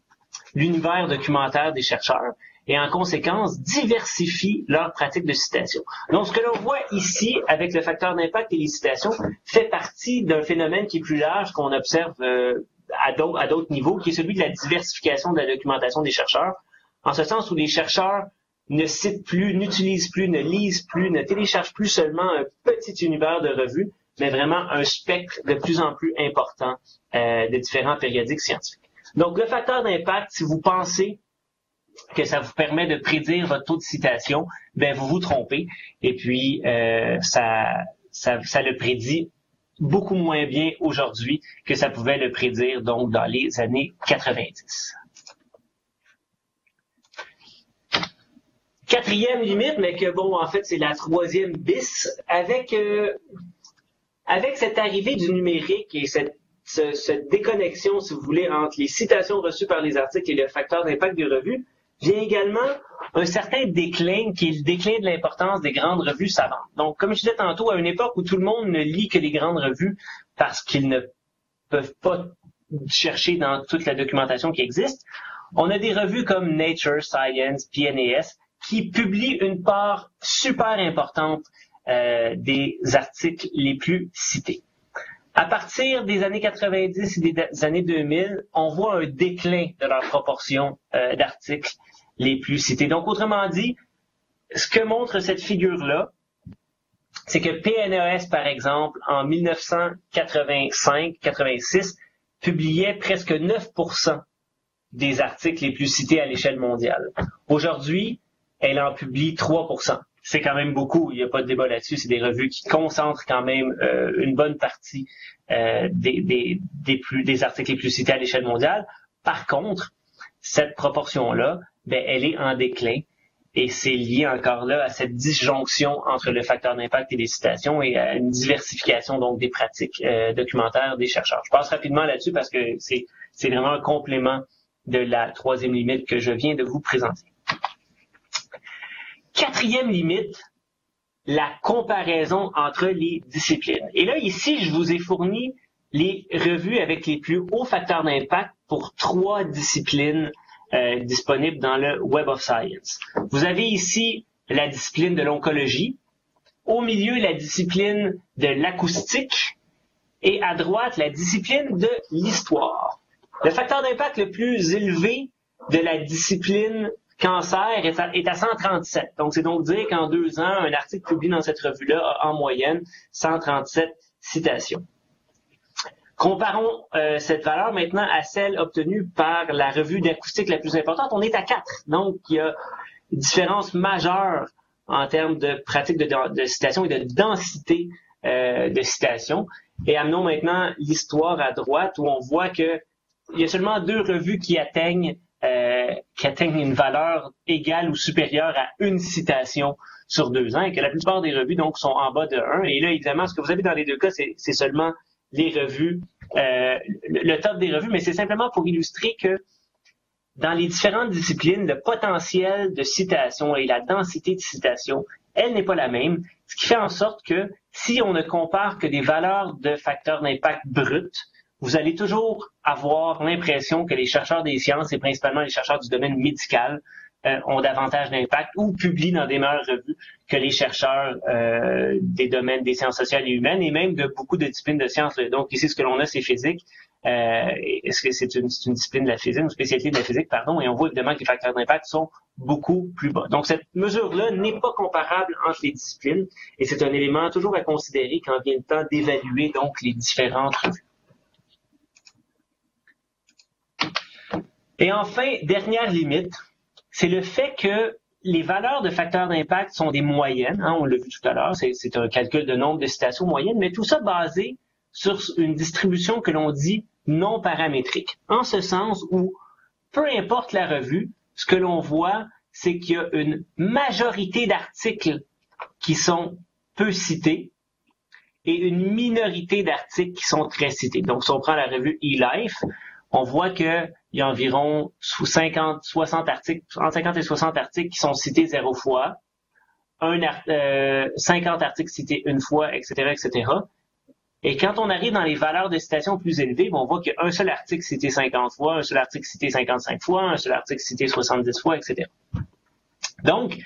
l'univers documentaire des chercheurs et en conséquence diversifie leur pratique de citation. Donc, ce que l'on voit ici avec le facteur d'impact et les citations fait partie d'un phénomène qui est plus large qu'on observe à d'autres niveaux, qui est celui de la diversification de la documentation des chercheurs, en ce sens où les chercheurs ne citent plus, n'utilisent plus, ne lisent plus, ne téléchargent plus seulement un petit univers de revues, mais vraiment un spectre de plus en plus important de différents périodiques scientifiques. Donc, le facteur d'impact, si vous pensez que ça vous permet de prédire votre taux de citation, ben vous vous trompez. Et puis, ça le prédit beaucoup moins bien aujourd'hui que ça pouvait le prédire donc dans les années 90. Quatrième limite, mais que bon, en fait, c'est la troisième bis, avec cette arrivée du numérique et cette déconnexion, si vous voulez, entre les citations reçues par les articles et le facteur d'impact des revues, vient également un certain déclin qui est le déclin de l'importance des grandes revues savantes. Donc, comme je disais tantôt, à une époque où tout le monde ne lit que les grandes revues parce qu'ils ne peuvent pas chercher dans toute la documentation qui existe, on a des revues comme Nature, Science, PNAS qui publient une part super importante des articles les plus cités. À partir des années 90 et des années 2000, on voit un déclin de leur proportion d'articles les plus cités. Donc, autrement dit, ce que montre cette figure-là, c'est que PNAS, par exemple, en 1985-86, publiait presque 9% des articles les plus cités à l'échelle mondiale. Aujourd'hui, elle en publie 3%. C'est quand même beaucoup, il n'y a pas de débat là-dessus, c'est des revues qui concentrent quand même une bonne partie des articles les plus cités à l'échelle mondiale. Par contre, cette proportion-là, ben, elle est en déclin et c'est lié encore là à cette disjonction entre le facteur d'impact et les citations et à une diversification donc des pratiques documentaires des chercheurs. Je passe rapidement là-dessus parce que c'est vraiment un complément de la troisième limite que je viens de vous présenter. Quatrième limite, la comparaison entre les disciplines. Et là, ici, je vous ai fourni les revues avec les plus hauts facteurs d'impact pour 3 disciplines disponibles dans le Web of Science. Vous avez ici la discipline de l'oncologie, au milieu la discipline de l'acoustique et à droite la discipline de l'histoire. Le facteur d'impact le plus élevé de la discipline cancer est à 137. Donc, c'est donc dire qu'en 2 ans, un article publié dans cette revue-là a en moyenne 137 citations. Comparons cette valeur maintenant à celle obtenue par la revue d'acoustique la plus importante. On est à 4. Donc, il y a une différence majeure en termes de pratique de citation et de densité de citation. Et amenons maintenant l'histoire à droite où on voit que il y a seulement 2 revues qui atteignent une valeur égale ou supérieure à une citation sur 2 ans et que la plupart des revues donc sont en bas de 1. Et là, évidemment, ce que vous avez dans les 2 cas, c'est seulement les revues, le top des revues, mais c'est simplement pour illustrer que dans les différentes disciplines, le potentiel de citation et la densité de citation, elle n'est pas la même, ce qui fait en sorte que si on ne compare que des valeurs de facteurs d'impact bruts, vous allez toujours avoir l'impression que les chercheurs des sciences, et principalement les chercheurs du domaine médical, ont davantage d'impact ou publient dans des meilleures revues que les chercheurs des domaines des sciences sociales et humaines et même de beaucoup de disciplines de sciences. Donc ici, ce que l'on a, c'est physique. Est-ce que c'est une discipline de la physique, une spécialité de la physique, pardon, et on voit évidemment que les facteurs d'impact sont beaucoup plus bas. Donc cette mesure-là n'est pas comparable entre les disciplines et c'est un élément toujours à considérer quand vient le temps d'évaluer donc les différentes revues. Et enfin, dernière limite, c'est le fait que les valeurs de facteurs d'impact sont des moyennes, hein, on l'a vu tout à l'heure, c'est un calcul de nombre de citations moyennes, mais tout ça basé sur une distribution que l'on dit non paramétrique. En ce sens où, peu importe la revue, ce que l'on voit, c'est qu'il y a une majorité d'articles qui sont peu cités et une minorité d'articles qui sont très cités. Donc, si on prend la revue eLife, on voit qu'il y a environ 60 articles, entre 50 et 60 articles qui sont cités 0 fois, 50 articles cités 1 fois, etc., etc. Et quand on arrive dans les valeurs de citation plus élevées, on voit qu'il y a un seul article cité 50 fois, un seul article cité 55 fois, un seul article cité 70 fois, etc. Donc,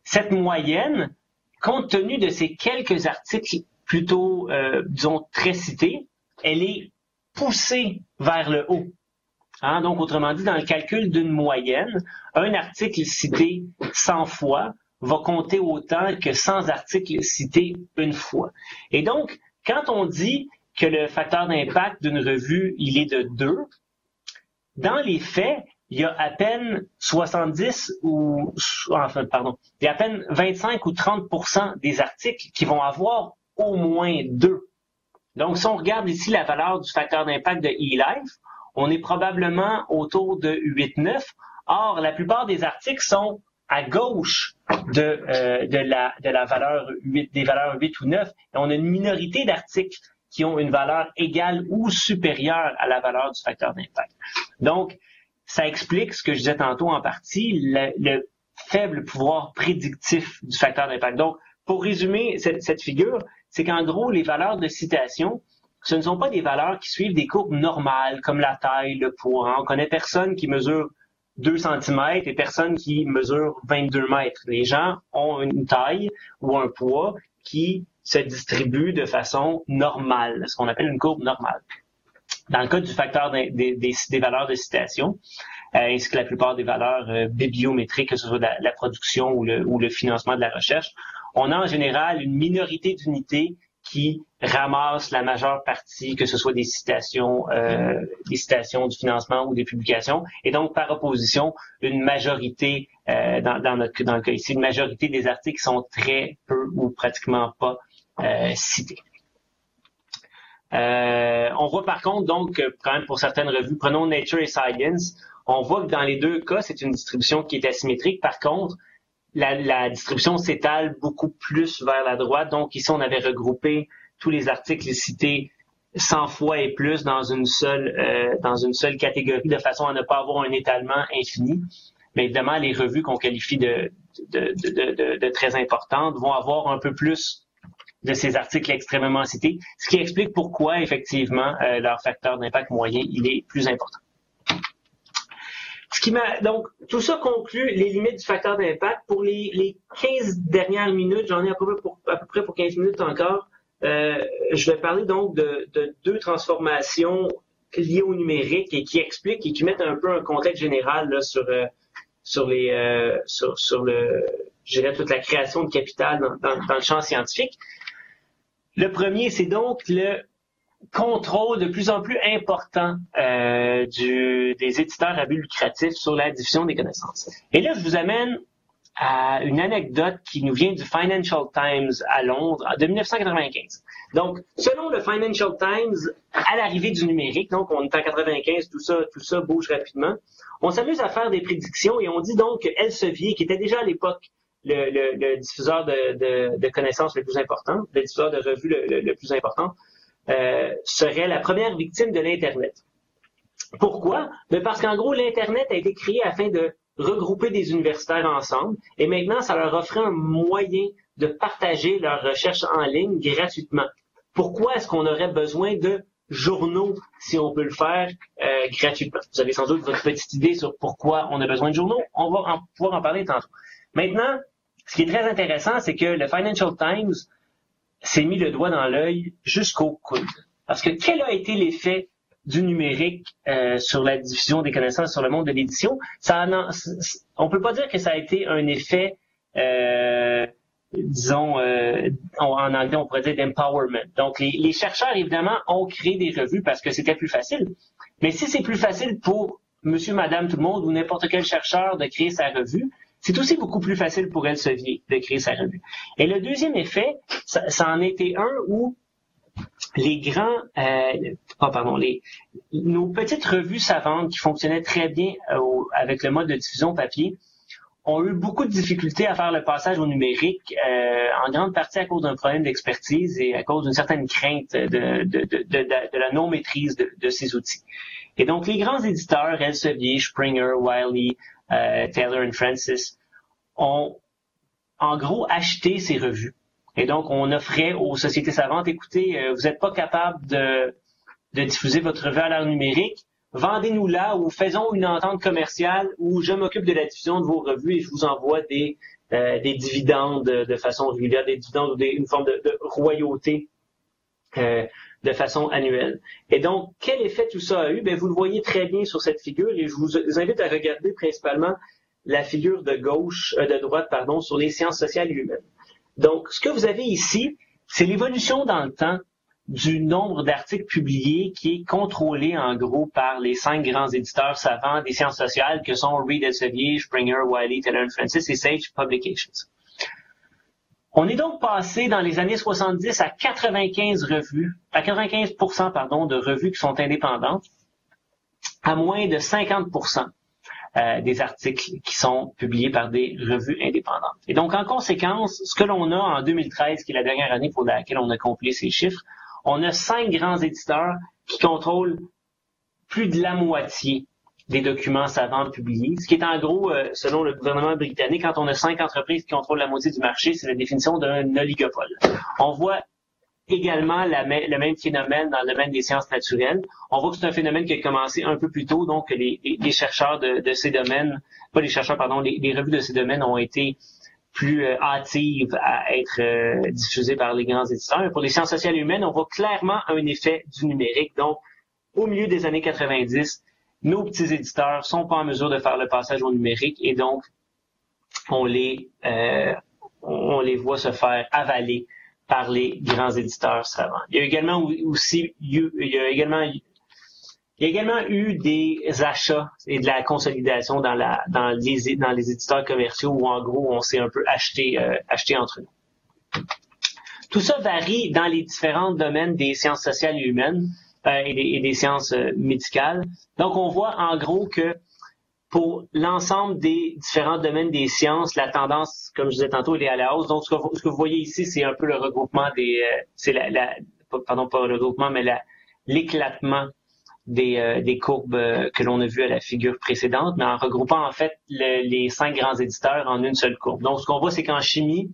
cette moyenne, compte tenu de ces quelques articles plutôt, disons, très cités, elle est poussée vers le haut. Hein? Donc, autrement dit, dans le calcul d'une moyenne, un article cité 100 fois va compter autant que 100 articles cités 1 fois. Et donc, quand on dit que le facteur d'impact d'une revue, il est de 2, dans les faits, il y a à peine 70 ou, enfin, pardon, il y a à peine 25 ou 30% des articles qui vont avoir au moins 2. Donc, si on regarde ici la valeur du facteur d'impact de eLife, on est probablement autour de 8-9. Or, la plupart des articles sont à gauche de la valeur 8, des valeurs 8 ou 9. Et on a une minorité d'articles qui ont une valeur égale ou supérieure à la valeur du facteur d'impact. Donc, ça explique ce que je disais tantôt en partie, le faible pouvoir prédictif du facteur d'impact. Donc, pour résumer cette figure, c'est qu'en gros, les valeurs de citation, ce ne sont pas des valeurs qui suivent des courbes normales, comme la taille, le poids. On connaît personne qui mesure 2 cm et personne qui mesure 22 mètres. Les gens ont une taille ou un poids qui se distribue de façon normale, ce qu'on appelle une courbe normale. Dans le cas du facteur des valeurs de citation, ainsi que la plupart des valeurs bibliométriques, que ce soit la production ou le financement de la recherche, on a en général une minorité d'unités qui ramassent la majeure partie, que ce soit des citations du financement ou des publications, et donc par opposition, une majorité, dans le cas ici, une majorité des articles qui sont très peu ou pratiquement pas cités. On voit par contre donc, quand même pour certaines revues, prenons Nature et Science, on voit que dans les 2 cas, c'est une distribution qui est asymétrique. Par contre, la distribution s'étale beaucoup plus vers la droite. Donc ici, on avait regroupé tous les articles cités 100 fois et plus dans une seule catégorie, de façon à ne pas avoir un étalement infini. Mais évidemment, les revues qu'on qualifie de très importantes vont avoir un peu plus de ces articles extrêmement cités, ce qui explique pourquoi, effectivement, leur facteur d'impact moyen, il est plus important. Donc, tout ça conclut les limites du facteur d'impact. Pour les 15 dernières minutes, j'en ai à peu près pour 15 minutes encore, je vais parler donc de 2 transformations liées au numérique et qui expliquent et qui mettent un peu un contexte général là, sur je dirais, toute la création de capital dans le champ scientifique. Le premier, c'est donc le contrôle de plus en plus important des éditeurs à but lucratif sur la diffusion des connaissances. Et là, je vous amène à une anecdote qui nous vient du Financial Times à Londres de 1995. Donc, selon le Financial Times, à l'arrivée du numérique, donc on est en 95, tout ça bouge rapidement, on s'amuse à faire des prédictions et on dit donc que Elsevier, qui était déjà à l'époque le diffuseur de connaissances le plus important, le diffuseur de revues le plus important, serait la première victime de l'Internet. Pourquoi? Parce qu'en gros, l'Internet a été créé afin de regrouper des universitaires ensemble et maintenant, ça leur offrait un moyen de partager leurs recherches en ligne gratuitement. Pourquoi est-ce qu'on aurait besoin de journaux si on peut le faire gratuitement? Vous avez sans doute votre petite idée sur pourquoi on a besoin de journaux. On va pouvoir en parler tantôt. Maintenant, ce qui est très intéressant, c'est que le Financial Times s'est mis le doigt dans l'œil jusqu'au coude. Parce que quel a été l'effet du numérique sur la diffusion des connaissances sur le monde de l'édition? On peut pas dire que ça a été un effet, disons, en anglais on pourrait dire d'empowerment. Donc les chercheurs évidemment ont créé des revues parce que c'était plus facile. Mais si c'est plus facile pour monsieur, madame, tout le monde ou n'importe quel chercheur de créer sa revue, c'est aussi beaucoup plus facile pour Elsevier de créer sa revue. Et le deuxième effet, ça en était un où nos petites revues savantes qui fonctionnaient très bien avec le mode de diffusion papier ont eu beaucoup de difficultés à faire le passage au numérique, en grande partie à cause d'un problème d'expertise et à cause d'une certaine crainte de la non-maîtrise de ces outils. Et donc, les grands éditeurs, Elsevier, Springer, Wiley, Taylor & Francis, ont en gros acheté ces revues. Et donc, on offrait aux sociétés savantes, écoutez, vous n'êtes pas capable de diffuser votre revue à l'ère numérique, vendez-nous-la ou faisons une entente commerciale où je m'occupe de la diffusion de vos revues et je vous envoie des dividendes de façon régulière, des dividendes ou une forme de royauté de façon annuelle. Et donc, quel effet tout ça a eu? Vous le voyez très bien sur cette figure et je vous invite à regarder principalement la figure de droite, sur les sciences sociales et humaines. Donc, ce que vous avez ici, c'est l'évolution dans le temps du nombre d'articles publiés qui est contrôlé en gros par les 5 grands éditeurs savants des sciences sociales que sont Reed Elsevier, Springer, Wiley, Taylor & Francis et Sage Publications. On est donc passé dans les années 70 à 95% de revues qui sont indépendantes, à moins de 50% des articles qui sont publiés par des revues indépendantes. Et donc, en conséquence, ce que l'on a en 2013, qui est la dernière année pour laquelle on a compilé ces chiffres, on a 5 grands éditeurs qui contrôlent plus de la moitié des documents savants publiés, ce qui est en gros, selon le gouvernement britannique, quand on a 5 entreprises qui contrôlent la moitié du marché, c'est la définition d'un oligopole. On voit également le même phénomène dans le domaine des sciences naturelles. On voit que c'est un phénomène qui a commencé un peu plus tôt, donc les chercheurs de ces domaines, pas les chercheurs, pardon, les revues de ces domaines ont été plus hâtives à être diffusées par les grands éditeurs. Mais pour les sciences sociales et humaines, on voit clairement un effet du numérique. Donc, au milieu des années 90, nos petits éditeurs sont pas en mesure de faire le passage au numérique et donc on les voit se faire avaler par les grands éditeurs savants. Il y a également eu des achats et de la consolidation dans les éditeurs commerciaux où en gros on s'est un peu acheté entre nous. Tout ça varie dans les différents domaines des sciences sociales et humaines et des sciences médicales. Donc on voit en gros que pour l'ensemble des différents domaines des sciences, la tendance, comme je disais tantôt, elle est à la hausse. Donc, ce que vous voyez ici, c'est un peu le regroupement l'éclatement des courbes que l'on a vues à la figure précédente, mais en regroupant en fait les 5 grands éditeurs en une seule courbe. Donc, ce qu'on voit, c'est qu'en chimie,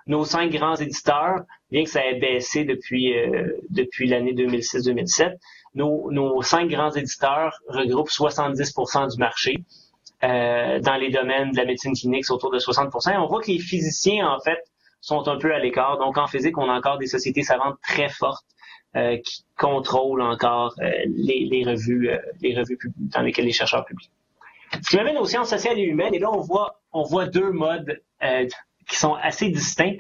nos 5 grands éditeurs, bien que ça ait baissé depuis l'année 2006-2007, nos 5 grands éditeurs regroupent 70% du marché. Dans les domaines de la médecine clinique, c'est autour de 60%. Et on voit que les physiciens, en fait, sont un peu à l'écart. Donc, en physique, on a encore des sociétés savantes très fortes qui contrôlent encore les revues dans lesquelles les chercheurs publient. Ce qui m'amène aux sciences sociales et humaines, et là on voit deux modes qui sont assez distincts.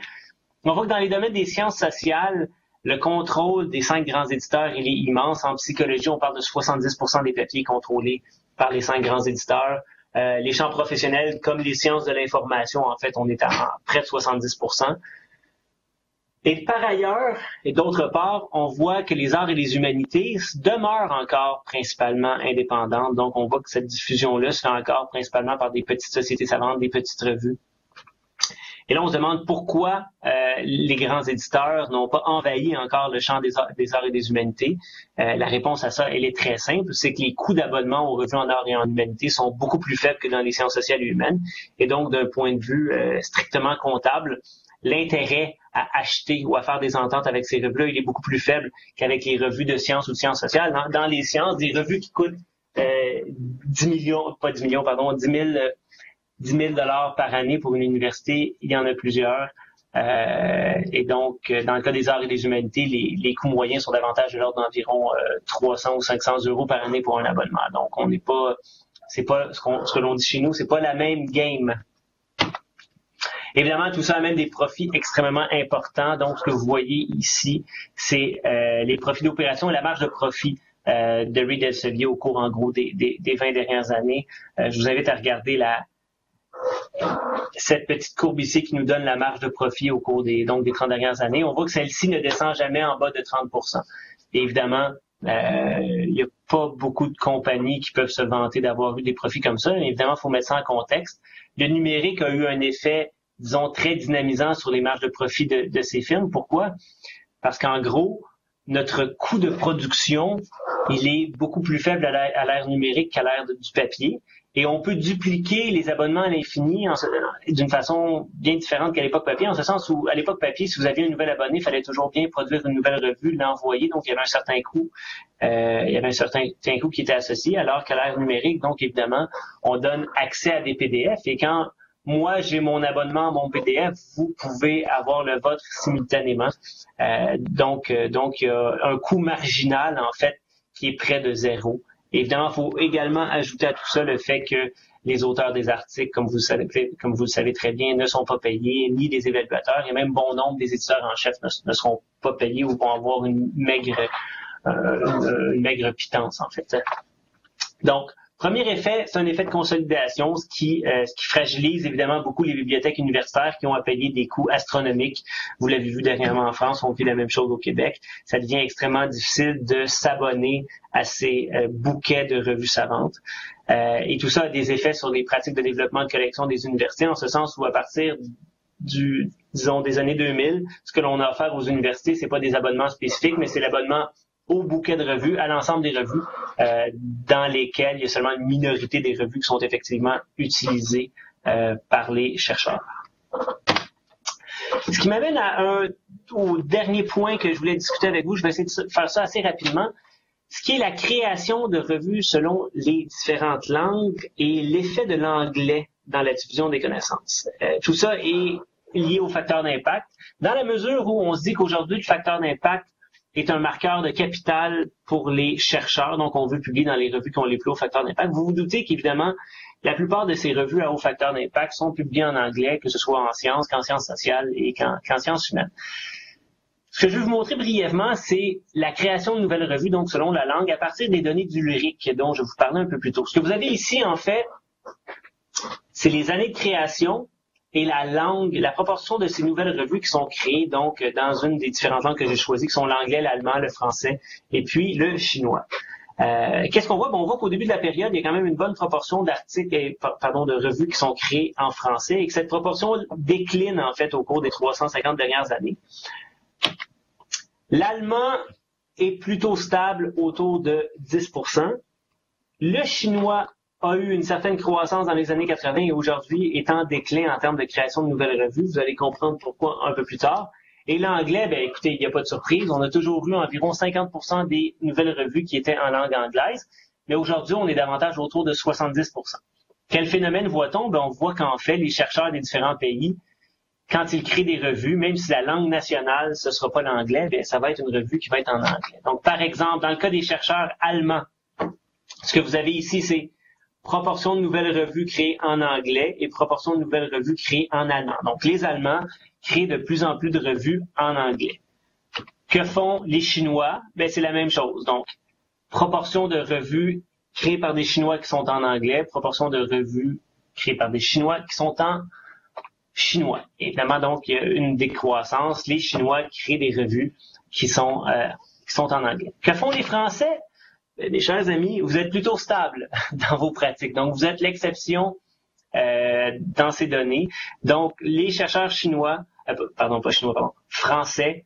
On voit que dans les domaines des sciences sociales, le contrôle des 5 grands éditeurs, il est immense. En psychologie, on parle de 70% des papiers contrôlés par les 5 grands éditeurs. Les champs professionnels, comme les sciences de l'information, en fait, on est à près de 70%. Et par ailleurs, et d'autre part, on voit que les arts et les humanités demeurent encore principalement indépendantes. Donc, on voit que cette diffusion-là se fait encore principalement par des petites sociétés savantes, des petites revues. Et là, on se demande pourquoi les grands éditeurs n'ont pas envahi encore le champ des arts et des humanités. La réponse à ça, elle est très simple, c'est que les coûts d'abonnement aux revues en arts et en humanités sont beaucoup plus faibles que dans les sciences sociales et humaines. Et donc, d'un point de vue strictement comptable, l'intérêt à acheter ou à faire des ententes avec ces revues-là, il est beaucoup plus faible qu'avec les revues de sciences ou de sciences sociales. Dans les sciences, des revues qui coûtent 10 000 $ par année pour une université, il y en a plusieurs. Et donc, dans le cas des arts et des humanités, les coûts moyens sont davantage de l'ordre d'environ 300 ou 500 € par année pour un abonnement. Donc, on n'est pas, c'est pas ce que l'on dit chez nous, c'est pas la même game. Évidemment, tout ça amène des profits extrêmement importants. Donc, ce que vous voyez ici, c'est les profits d'opération et la marge de profit de Reed Elsevier au cours, en gros, des 20 dernières années. Je vous invite à regarder cette petite courbe ici qui nous donne la marge de profit au cours des 30 dernières années. On voit que celle-ci ne descend jamais en bas de 30%. Et évidemment, il n'y a pas beaucoup de compagnies qui peuvent se vanter d'avoir eu des profits comme ça. Mais évidemment, il faut mettre ça en contexte. Le numérique a eu un effet, disons, très dynamisant sur les marges de profit de ces films. Pourquoi? Parce qu'en gros, notre coût de production, il est beaucoup plus faible à l'ère numérique qu'à l'ère du papier. Et on peut dupliquer les abonnements à l'infini d'une façon bien différente qu'à l'époque papier, en ce sens où, à l'époque papier, si vous aviez un nouvel abonné, il fallait toujours bien produire une nouvelle revue, l'envoyer, donc il y avait un certain coût, qui était associé, alors qu'à l'ère numérique, donc évidemment, on donne accès à des PDF, et quand moi, j'ai mon abonnement, mon PDF, vous pouvez avoir le vôtre simultanément. Donc, il y a un coût marginal, en fait, qui est près de zéro. Évidemment, il faut également ajouter à tout ça le fait que les auteurs des articles, comme vous le savez très bien, ne sont pas payés, ni les évaluateurs, et même bon nombre des éditeurs en chef ne seront pas payés ou vont avoir une maigre pitance, en fait. Donc, premier effet, c'est un effet de consolidation, ce qui fragilise évidemment beaucoup les bibliothèques universitaires qui ont à payer des coûts astronomiques. Vous l'avez vu dernièrement en France, on vit la même chose au Québec. Ça devient extrêmement difficile de s'abonner à ces bouquets de revues savantes. Et tout ça a des effets sur les pratiques de développement de collection des universités, en ce sens où à partir des années 2000, ce que l'on a offert aux universités, c'est pas des abonnements spécifiques, mais c'est l'abonnement au bouquet de revues, à l'ensemble des revues, dans lesquelles il y a seulement une minorité des revues qui sont effectivement utilisées par les chercheurs. Ce qui m'amène au dernier point que je voulais discuter avec vous, je vais essayer de faire ça assez rapidement, ce qui est la création de revues selon les différentes langues et l'effet de l'anglais dans la diffusion des connaissances. Tout ça est lié au facteur d'impact, dans la mesure où on se dit qu'aujourd'hui, le facteur d'impact est un marqueur de capital pour les chercheurs. Donc, on veut publier dans les revues qui ont les plus hauts facteurs d'impact. Vous vous doutez qu'évidemment, la plupart de ces revues à haut facteur d'impact sont publiées en anglais, que ce soit en sciences, qu'en sciences sociales et qu'en sciences humaines. Ce que je vais vous montrer brièvement, c'est la création de nouvelles revues, donc selon la langue, à partir des données du LURIC dont je vous parlais un peu plus tôt. Ce que vous avez ici, en fait, c'est les années de création et la langue, la proportion de ces nouvelles revues qui sont créées, donc, dans une des différentes langues que j'ai choisies, qui sont l'anglais, l'allemand, le français, et puis le chinois. Qu'est-ce qu'on voit? Bon, on voit qu'au début de la période, il y a quand même une bonne proportion d'articles, de revues qui sont créées en français, et que cette proportion décline, en fait, au cours des 350 dernières années. L'allemand est plutôt stable, autour de 10%. Le chinois a eu une certaine croissance dans les années 80 et aujourd'hui est en déclin en termes de création de nouvelles revues. Vous allez comprendre pourquoi un peu plus tard. Et l'anglais, écoutez, il n'y a pas de surprise. On a toujours eu environ 50% des nouvelles revues qui étaient en langue anglaise, mais aujourd'hui, on est davantage autour de 70%. Quel phénomène voit-on? On voit qu'en fait, les chercheurs des différents pays quand ils créent des revues, même si la langue nationale, ce sera pas l'anglais, bien, ça va être une revue qui va être en anglais. Donc, par exemple, dans le cas des chercheurs allemands, ce que vous avez ici, c'est proportion de nouvelles revues créées en anglais et proportion de nouvelles revues créées en allemand. Donc, les Allemands créent de plus en plus de revues en anglais. Que font les Chinois? Ben, c'est la même chose. Donc, proportion de revues créées par des Chinois qui sont en anglais, proportion de revues créées par des Chinois qui sont en chinois. Évidemment, donc, il y a une décroissance. Les Chinois créent des revues qui sont en anglais. Que font les Français? Mes chers amis, vous êtes plutôt stable dans vos pratiques. Donc, vous êtes l'exception dans ces données. Donc, les chercheurs français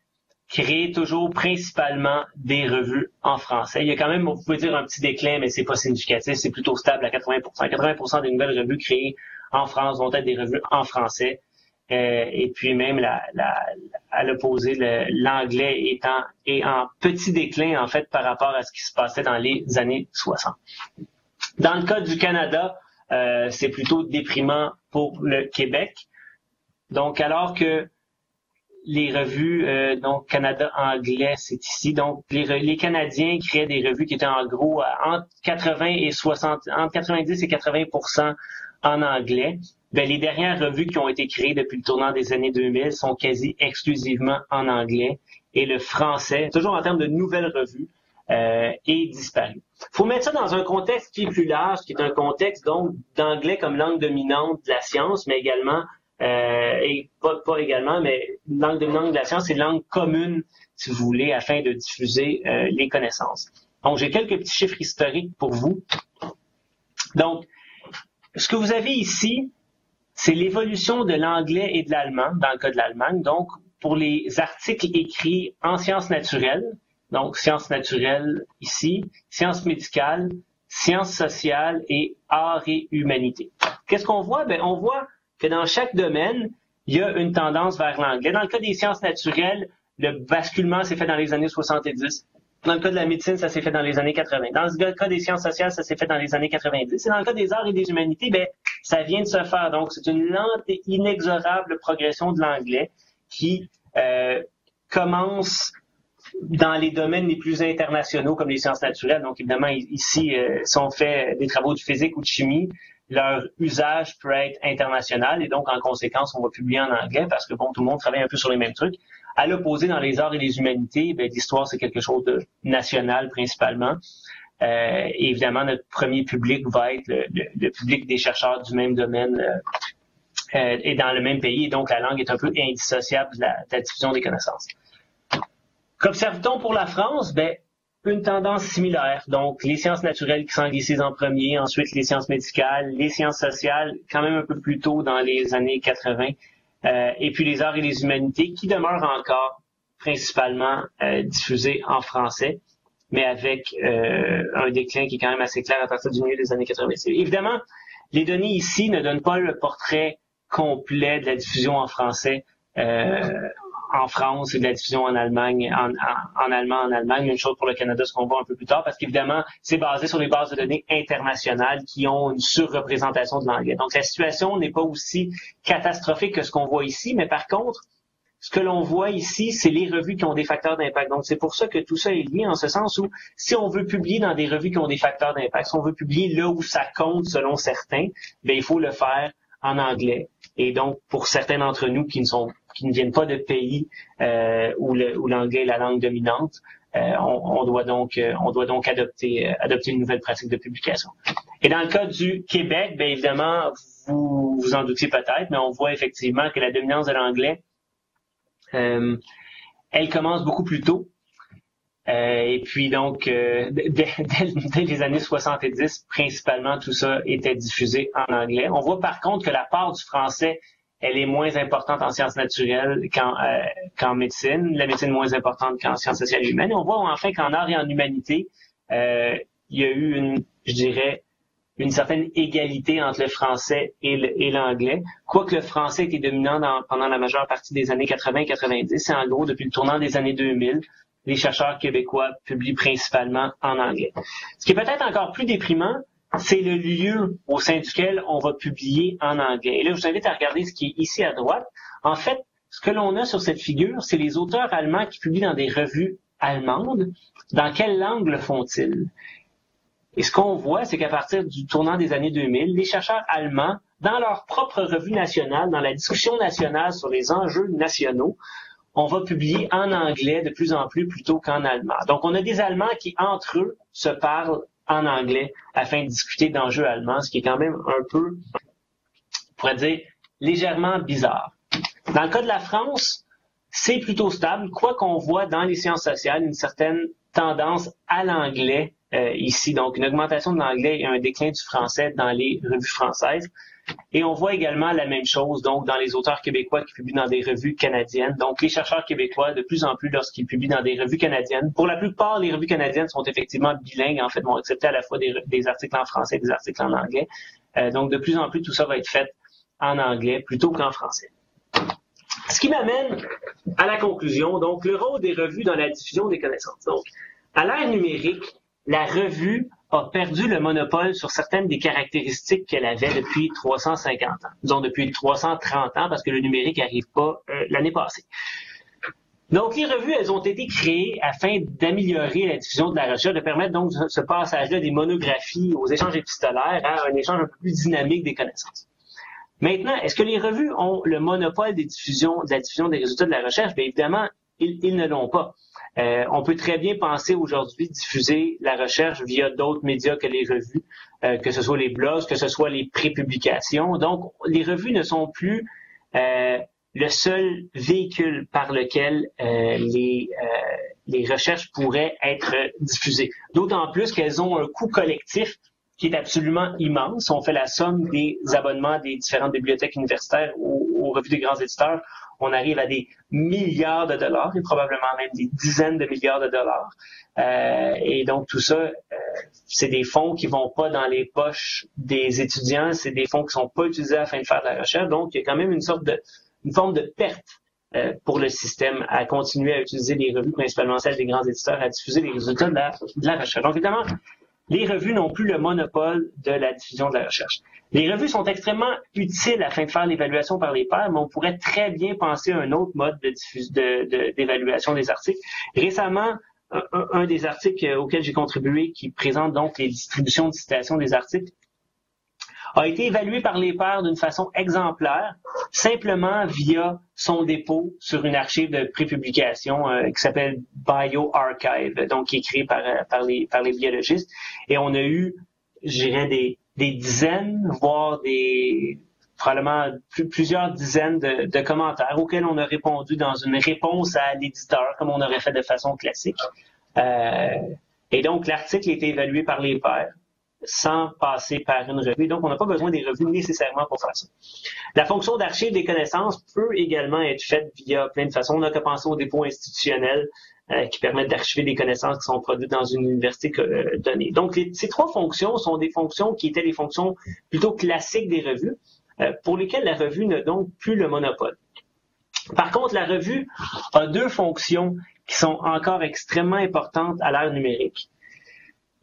créent toujours principalement des revues en français. Il y a quand même, on peut dire, un petit déclin, mais c'est pas significatif. C'est plutôt stable à 80%. 80% des nouvelles revues créées en France vont être des revues en français. Et puis même à l'opposé, l'anglais est en petit déclin en fait par rapport à ce qui se passait dans les années 60. Dans le cas du Canada, c'est plutôt déprimant pour le Québec. Donc alors que les revues, donc Canada anglais, c'est ici. Donc les Canadiens créaient des revues qui étaient en gros entre 90 et 80% en anglais. Ben, les dernières revues qui ont été créées depuis le tournant des années 2000 sont quasi exclusivement en anglais et le français, toujours en termes de nouvelles revues, est disparu. Il faut mettre ça dans un contexte qui est plus large, qui est un contexte donc d'anglais comme langue dominante de la science, mais également, et pas également, mais langue dominante de la science, c'est langue commune, si vous voulez, afin de diffuser les connaissances. Donc, j'ai quelques petits chiffres historiques pour vous. Donc, ce que vous avez ici, c'est l'évolution de l'anglais et de l'allemand, dans le cas de l'Allemagne. Donc, pour les articles écrits en sciences naturelles, donc sciences naturelles ici, sciences médicales, sciences sociales et arts et humanités. Qu'est-ce qu'on voit? Ben, on voit que dans chaque domaine, il y a une tendance vers l'anglais. Dans le cas des sciences naturelles, le basculement s'est fait dans les années 70. Dans le cas de la médecine, ça s'est fait dans les années 80. Dans le cas des sciences sociales, ça s'est fait dans les années 90. Et dans le cas des arts et des humanités, ben, ça vient de se faire. Donc, c'est une lente et inexorable progression de l'anglais qui commence dans les domaines les plus internationaux comme les sciences naturelles. Donc, évidemment, ici, si on fait des travaux de physique ou de chimie, leur usage peut être international et donc, en conséquence, on va publier en anglais parce que, bon, tout le monde travaille un peu sur les mêmes trucs. À l'opposé, dans les arts et les humanités, ben, l'histoire, c'est quelque chose de national principalement. Et évidemment, notre premier public va être le public des chercheurs du même domaine et dans le même pays. Et donc, la langue est un peu indissociable de la diffusion des connaissances. Qu'observe-t-on pour la France? Ben, une tendance similaire. Donc, les sciences naturelles qui s'anglichisent en premier, ensuite les sciences médicales, les sciences sociales, quand même un peu plus tôt dans les années 80. Et puis les arts et les humanités qui demeurent encore principalement diffusés en français, mais avec un déclin qui est quand même assez clair à partir du milieu des années 80. Évidemment, les données ici ne donnent pas le portrait complet de la diffusion en français en France et de la diffusion en Allemagne, en allemand en Allemagne. Une chose pour le Canada, ce qu'on voit un peu plus tard, parce qu'évidemment, c'est basé sur les bases de données internationales qui ont une surreprésentation de l'anglais. Donc, la situation n'est pas aussi catastrophique que ce qu'on voit ici, mais par contre, ce que l'on voit ici, c'est les revues qui ont des facteurs d'impact. Donc, c'est pour ça que tout ça est lié en ce sens où si on veut publier dans des revues qui ont des facteurs d'impact, si on veut publier là où ça compte selon certains, bien, il faut le faire en anglais. Et donc, pour certains d'entre nous qui ne viennent pas de pays où l'anglais est la langue dominante, on doit donc adopter une nouvelle pratique de publication. Et dans le cas du Québec, bien évidemment, vous vous en doutiez peut-être, mais on voit effectivement que la dominance de l'anglais, elle commence beaucoup plus tôt. Et puis donc, dès les années 70, principalement, tout ça était diffusé en anglais. On voit par contre que la part du français, elle est moins importante en sciences naturelles qu'en médecine. La médecine est moins importante qu'en sciences sociales et humaines. Et on voit enfin qu'en arts et en humanité, il y a eu une certaine égalité entre le français et l'anglais. Quoique le français était dominant pendant la majeure partie des années 80-90, c'est en gros depuis le tournant des années 2000, les chercheurs québécois publient principalement en anglais. Ce qui est peut-être encore plus déprimant, c'est le lieu au sein duquel on va publier en anglais. Et là, je vous invite à regarder ce qui est ici à droite. En fait, ce que l'on a sur cette figure, c'est les auteurs allemands qui publient dans des revues allemandes. Dans quelle langue le font-ils? Et ce qu'on voit, c'est qu'à partir du tournant des années 2000, les chercheurs allemands, dans leur propre revue nationale, dans la discussion nationale sur les enjeux nationaux, on va publier en anglais de plus en plus plutôt qu'en allemand. Donc, on a des Allemands qui, entre eux, se parlent en anglais afin de discuter d'enjeux allemands, ce qui est quand même un peu, on pourrait dire, légèrement bizarre. Dans le cas de la France, c'est plutôt stable, quoi qu'on voit dans les sciences sociales une certaine tendance à l'anglais ici. Donc, une augmentation de l'anglais et un déclin du français dans les revues françaises. Et on voit également la même chose donc dans les auteurs québécois qui publient dans des revues canadiennes. Donc, les chercheurs québécois, de plus en plus, lorsqu'ils publient dans des revues canadiennes, pour la plupart, les revues canadiennes sont effectivement bilingues, en fait, vont accepter à la fois des articles en français et des articles en anglais. Donc, de plus en plus, tout ça va être fait en anglais plutôt qu'en français. Ce qui m'amène à la conclusion, donc, le rôle des revues dans la diffusion des connaissances. Donc, à l'ère numérique, la revue a perdu le monopole sur certaines des caractéristiques qu'elle avait depuis 350 ans. Disons depuis 330 ans, parce que le numérique n'arrive pas l'année passée. Donc, les revues, elles ont été créées afin d'améliorer la diffusion de la recherche, de permettre donc ce passage-là des monographies aux échanges épistolaires à un échange un peu plus dynamique des connaissances. Maintenant, est-ce que les revues ont le monopole de la diffusion des résultats de la recherche? Bien évidemment, ils ne l'ont pas. On peut très bien penser aujourd'hui diffuser la recherche via d'autres médias que les revues, que ce soit les blogs, que ce soit les prépublications. Donc, les revues ne sont plus le seul véhicule par lequel les recherches pourraient être diffusées. D'autant plus qu'elles ont un coût collectif qui est absolument immense. On fait la somme des abonnements des différentes bibliothèques universitaires aux revues des grands éditeurs. On arrive à des milliards de dollars et probablement même des dizaines de milliards de dollars. Et donc, tout ça, c'est des fonds qui vont pas dans les poches des étudiants, c'est des fonds qui sont pas utilisés afin de faire de la recherche. Donc, il y a quand même une forme de perte pour le système à continuer à utiliser les revues, principalement celles des grands éditeurs, à diffuser les résultats de la recherche. Donc, évidemment, les revues n'ont plus le monopole de la diffusion de la recherche. Les revues sont extrêmement utiles afin de faire l'évaluation par les pairs, mais on pourrait très bien penser à un autre mode d'évaluation des articles. Récemment, un des articles auxquels j'ai contribué, qui présente donc les distributions de citation des articles, a été évalué par les pairs d'une façon exemplaire, simplement via son dépôt sur une archive de prépublication qui s'appelle bioRxiv, donc qui est créée par les biologistes. Et on a eu, je dirais, des dizaines, voire probablement plusieurs dizaines de commentaires auxquels on a répondu dans une réponse à l'éditeur, comme on aurait fait de façon classique. Et donc, l'article a été évalué par les pairs sans passer par une revue. Donc, on n'a pas besoin des revues nécessairement pour faire ça. La fonction d'archive des connaissances peut également être faite via plein de façons. On n'a qu'à penser aux dépôts institutionnels qui permettent d'archiver des connaissances qui sont produites dans une université donnée. Donc, ces trois fonctions sont des fonctions qui étaient les fonctions plutôt classiques des revues, pour lesquelles la revue n'a donc plus le monopole. Par contre, la revue a deux fonctions qui sont encore extrêmement importantes à l'ère numérique.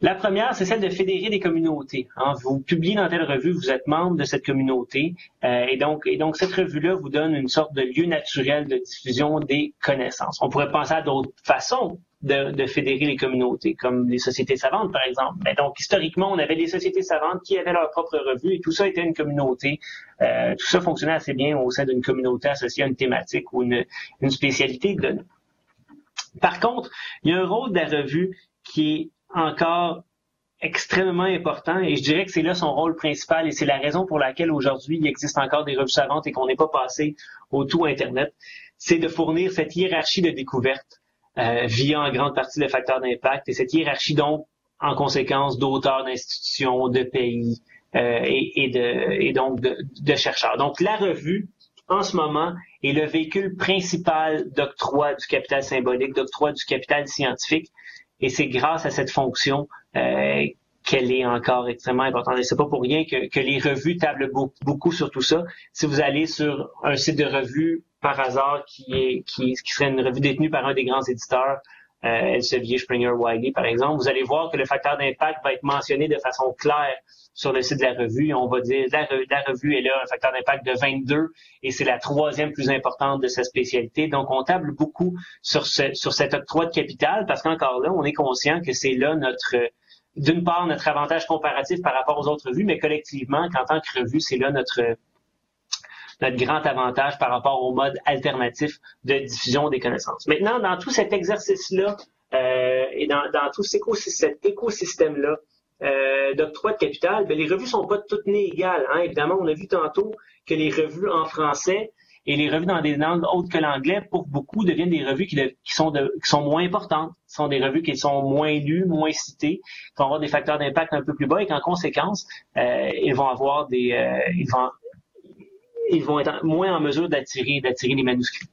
La première, c'est celle de fédérer des communautés. Vous publiez dans telle revue, vous êtes membre de cette communauté, et donc cette revue-là vous donne une sorte de lieu naturel de diffusion des connaissances. On pourrait penser à d'autres façons de fédérer les communautés, comme les sociétés savantes, par exemple. Mais donc, historiquement, on avait des sociétés savantes qui avaient leur propre revue, et tout ça était une communauté. Tout ça fonctionnait assez bien au sein d'une communauté associée à une thématique ou une spécialité donnée. Par contre, il y a un rôle de la revue qui est encore extrêmement important, et je dirais que c'est là son rôle principal, et c'est la raison pour laquelle aujourd'hui il existe encore des revues savantes et qu'on n'est pas passé au tout Internet, c'est de fournir cette hiérarchie de découverte via en grande partie le facteur d'impact, et cette hiérarchie donc en conséquence d'auteurs, d'institutions, de pays et donc de chercheurs. Donc la revue en ce moment est le véhicule principal d'octroi du capital symbolique, d'octroi du capital scientifique. Et c'est grâce à cette fonction qu'elle est encore extrêmement importante. Et c'est pas pour rien que les revues tablent beaucoup sur tout ça. Si vous allez sur un site de revue par hasard qui serait une revue détenue par un des grands éditeurs, Elsevier, Springer, Wiley, par exemple, vous allez voir que le facteur d'impact va être mentionné de façon claire sur le site de la revue. On va dire la revue est là, un facteur d'impact de 22 et c'est la troisième plus importante de sa spécialité. Donc, on table beaucoup sur cet octroi de capital parce qu'encore là, on est conscient que c'est là d'une part, notre avantage comparatif par rapport aux autres revues, mais collectivement, qu'en tant que revue, c'est là notre grand avantage par rapport au mode alternatif de diffusion des connaissances. Maintenant, dans tout cet exercice-là et dans tout cet écosystème-là d'octroi de capital, les revues sont pas toutes nées égales. Hein. Évidemment, on a vu tantôt que les revues en français et les revues dans des langues autres que l'anglais, pour beaucoup, deviennent des revues qui sont moins importantes. Ce sont des revues qui sont moins lues, moins citées, qui vont avoir des facteurs d'impact un peu plus bas et qu'en conséquence, ils vont avoir ils vont être moins en mesure d'attirer les manuscrits.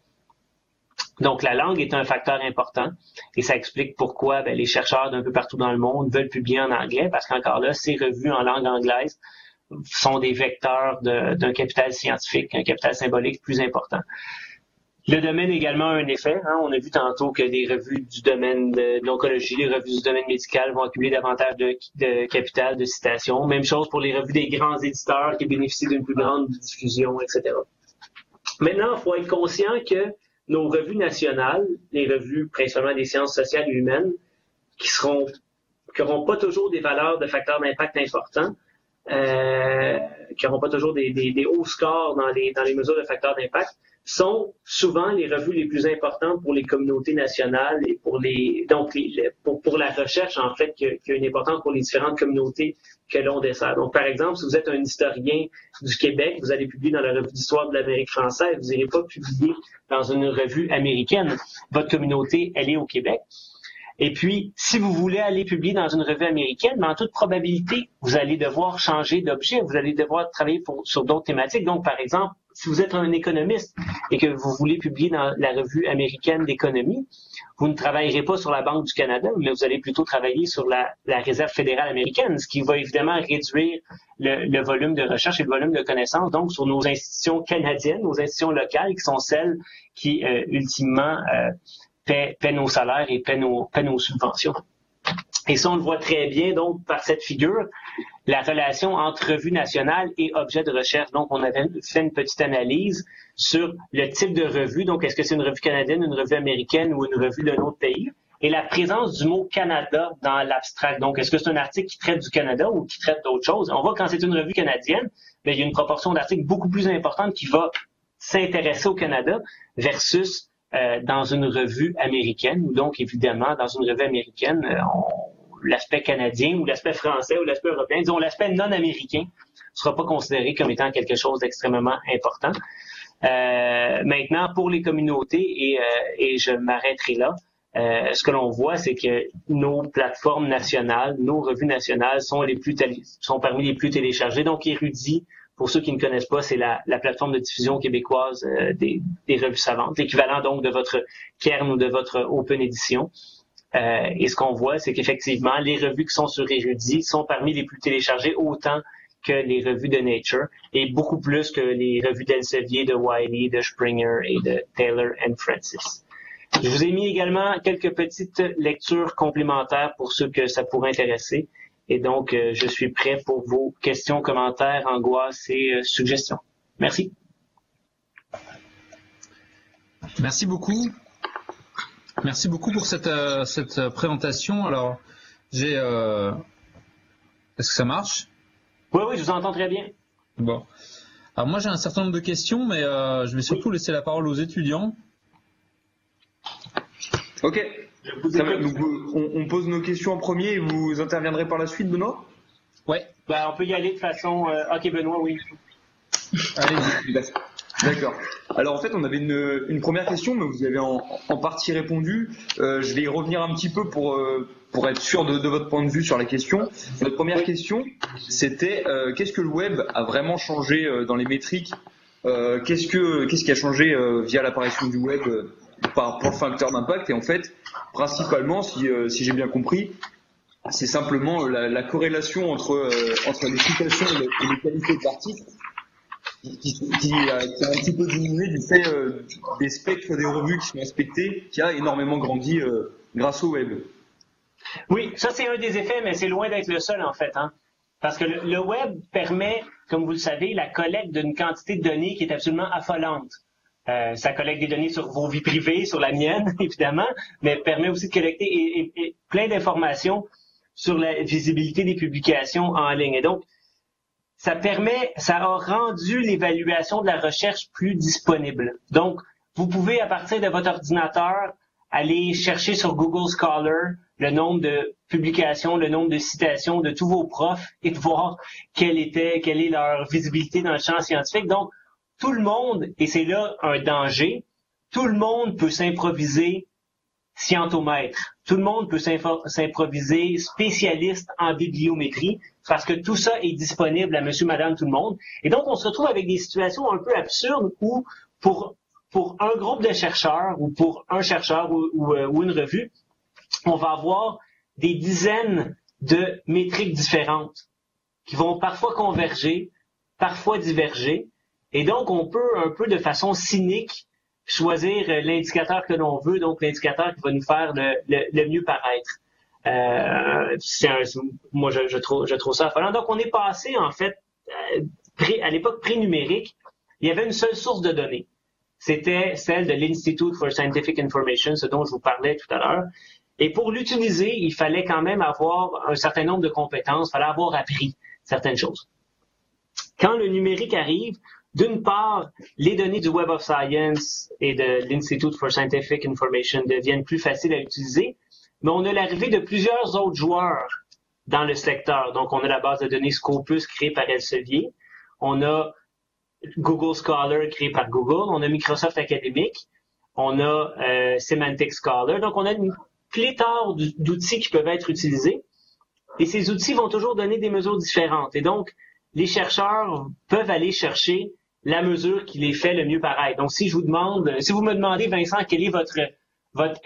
Donc, la langue est un facteur important et ça explique pourquoi les chercheurs d'un peu partout dans le monde veulent publier en anglais parce qu'encore là, ces revues en langue anglaise sont des vecteurs d'un capital scientifique, un capital symbolique plus important. Le domaine également a un effet. Hein. On a vu tantôt que les revues du domaine de l'oncologie, les revues du domaine médical vont accumuler davantage de capital, de citations. Même chose pour les revues des grands éditeurs qui bénéficient d'une plus grande diffusion, etc. Maintenant, il faut être conscient que nos revues nationales, les revues principalement des sciences sociales et humaines, qui n'auront pas toujours des valeurs de facteurs d'impact importants, qui n'auront pas toujours des hauts scores dans les mesures de facteurs d'impact, sont souvent les revues les plus importantes pour les communautés nationales et pour la recherche, en fait, qui a une importance pour les différentes communautés que l'on dessert. Donc, par exemple, si vous êtes un historien du Québec, vous allez publier dans la revue d'histoire de l'Amérique française, vous n'irez pas publier dans une revue américaine. Votre communauté, elle est au Québec. Et puis, si vous voulez aller publier dans une revue américaine, mais en toute probabilité, vous allez devoir changer d'objet, vous allez devoir travailler sur d'autres thématiques. Donc, par exemple, si vous êtes un économiste et que vous voulez publier dans la revue américaine d'économie, vous ne travaillerez pas sur la Banque du Canada, mais vous allez plutôt travailler sur la Réserve fédérale américaine, ce qui va évidemment réduire le volume de recherche et le volume de connaissances, donc sur nos institutions canadiennes, nos institutions locales, qui sont celles qui, ultimement, paient nos salaires et paient nos subventions. Et ça, on le voit très bien, donc, par cette figure, la relation entre revue nationale et objet de recherche. Donc, on avait fait une petite analyse sur le type de revue. Donc, est-ce que c'est une revue canadienne, une revue américaine ou une revue d'un autre pays? Et la présence du mot Canada dans l'abstract. Donc, est-ce que c'est un article qui traite du Canada ou qui traite d'autre chose? On voit que quand c'est une revue canadienne, il y a une proportion d'articles beaucoup plus importante qui va s'intéresser au Canada versus dans une revue américaine. Donc, évidemment, dans une revue américaine, l'aspect canadien ou l'aspect français ou l'aspect européen, disons l'aspect non-américain, ne sera pas considéré comme étant quelque chose d'extrêmement important. Maintenant, pour les communautés, et je m'arrêterai là, ce que l'on voit, c'est que nos plateformes nationales, nos revues nationales sont parmi les plus téléchargées. Donc, Érudit, pour ceux qui ne connaissent pas, c'est la plateforme de diffusion québécoise des revues savantes, l'équivalent donc de votre Kern ou de votre Open Edition. Et ce qu'on voit, c'est qu'effectivement, les revues qui sont sur Érudit sont parmi les plus téléchargées autant que les revues de Nature et beaucoup plus que les revues d'Elsevier, de Wiley, de Springer et de Taylor & Francis. Je vous ai mis également quelques petites lectures complémentaires pour ceux que ça pourrait intéresser. Et donc, je suis prêt pour vos questions, commentaires, angoisses et suggestions. Merci. Merci beaucoup. Merci beaucoup pour cette présentation. Alors, est-ce que ça marche? Oui, je vous entends très bien. Bon. Alors moi, j'ai un certain nombre de questions, mais je vais surtout laisser la parole aux étudiants. Ok. Ça va, donc, on pose nos questions en premier et vous interviendrez par la suite, Benoît? Ouais. On peut y aller de façon... Ok, Benoît, oui. Allez-y. D'accord. Alors en fait, on avait une première question, mais vous avez en partie répondu. Je vais y revenir un petit peu pour être sûr de votre point de vue sur la question. Notre première question, c'était qu'est-ce que le web a vraiment changé dans les métriques? Qu'est-ce qui a changé via l'apparition du web par rapport au facteur d'impact? Et en fait, principalement, si j'ai bien compris, c'est simplement la corrélation entre les citations et les qualités de l'article qui a un petit peu diminué du fait des spectres des revues qui sont inspectées, qui a énormément grandi grâce au web. Oui, ça c'est un des effets, mais c'est loin d'être le seul en fait, hein. Parce que le web permet, comme vous le savez, la collecte d'une quantité de données qui est absolument affolante. Ça collecte des données sur vos vies privées, sur la mienne, évidemment, mais permet aussi de collecter et plein d'informations sur la visibilité des publications en ligne. Et donc, ça a rendu l'évaluation de la recherche plus disponible. Donc, vous pouvez, à partir de votre ordinateur, aller chercher sur Google Scholar le nombre de publications, le nombre de citations de tous vos profs et de voir quelle est leur visibilité dans le champ scientifique. Donc, tout le monde, et c'est là un danger, tout le monde peut s'improviser scientomètre. Tout le monde peut s'improviser spécialiste en bibliométrie parce que tout ça est disponible à monsieur, madame, tout le monde. Et donc, on se retrouve avec des situations un peu absurdes où, pour un groupe de chercheurs ou pour un chercheur ou une revue, on va avoir des dizaines de métriques différentes qui vont parfois converger, parfois diverger. Et donc, on peut un peu de façon cynique choisir l'indicateur que l'on veut, donc l'indicateur qui va nous faire le mieux paraître. Moi, je trouve ça affolant. Donc, on est passé, en fait, à l'époque pré-numérique, il y avait une seule source de données. C'était celle de l'Institute for Scientific Information, ce dont je vous parlais tout à l'heure. Et pour l'utiliser, il fallait quand même avoir un certain nombre de compétences, il fallait avoir appris certaines choses. Quand le numérique arrive, d'une part, les données du Web of Science et de l'Institute for Scientific Information deviennent plus faciles à utiliser, mais on a l'arrivée de plusieurs autres joueurs dans le secteur. Donc, on a la base de données Scopus créée par Elsevier, on a Google Scholar créé par Google, on a Microsoft Academic, on a Semantic Scholar. Donc, on a une pléthore d'outils qui peuvent être utilisés. Et ces outils vont toujours donner des mesures différentes. Et donc, les chercheurs peuvent aller chercher la mesure qui les fait le mieux paraître. Donc, si vous me demandez, Vincent, quel est votre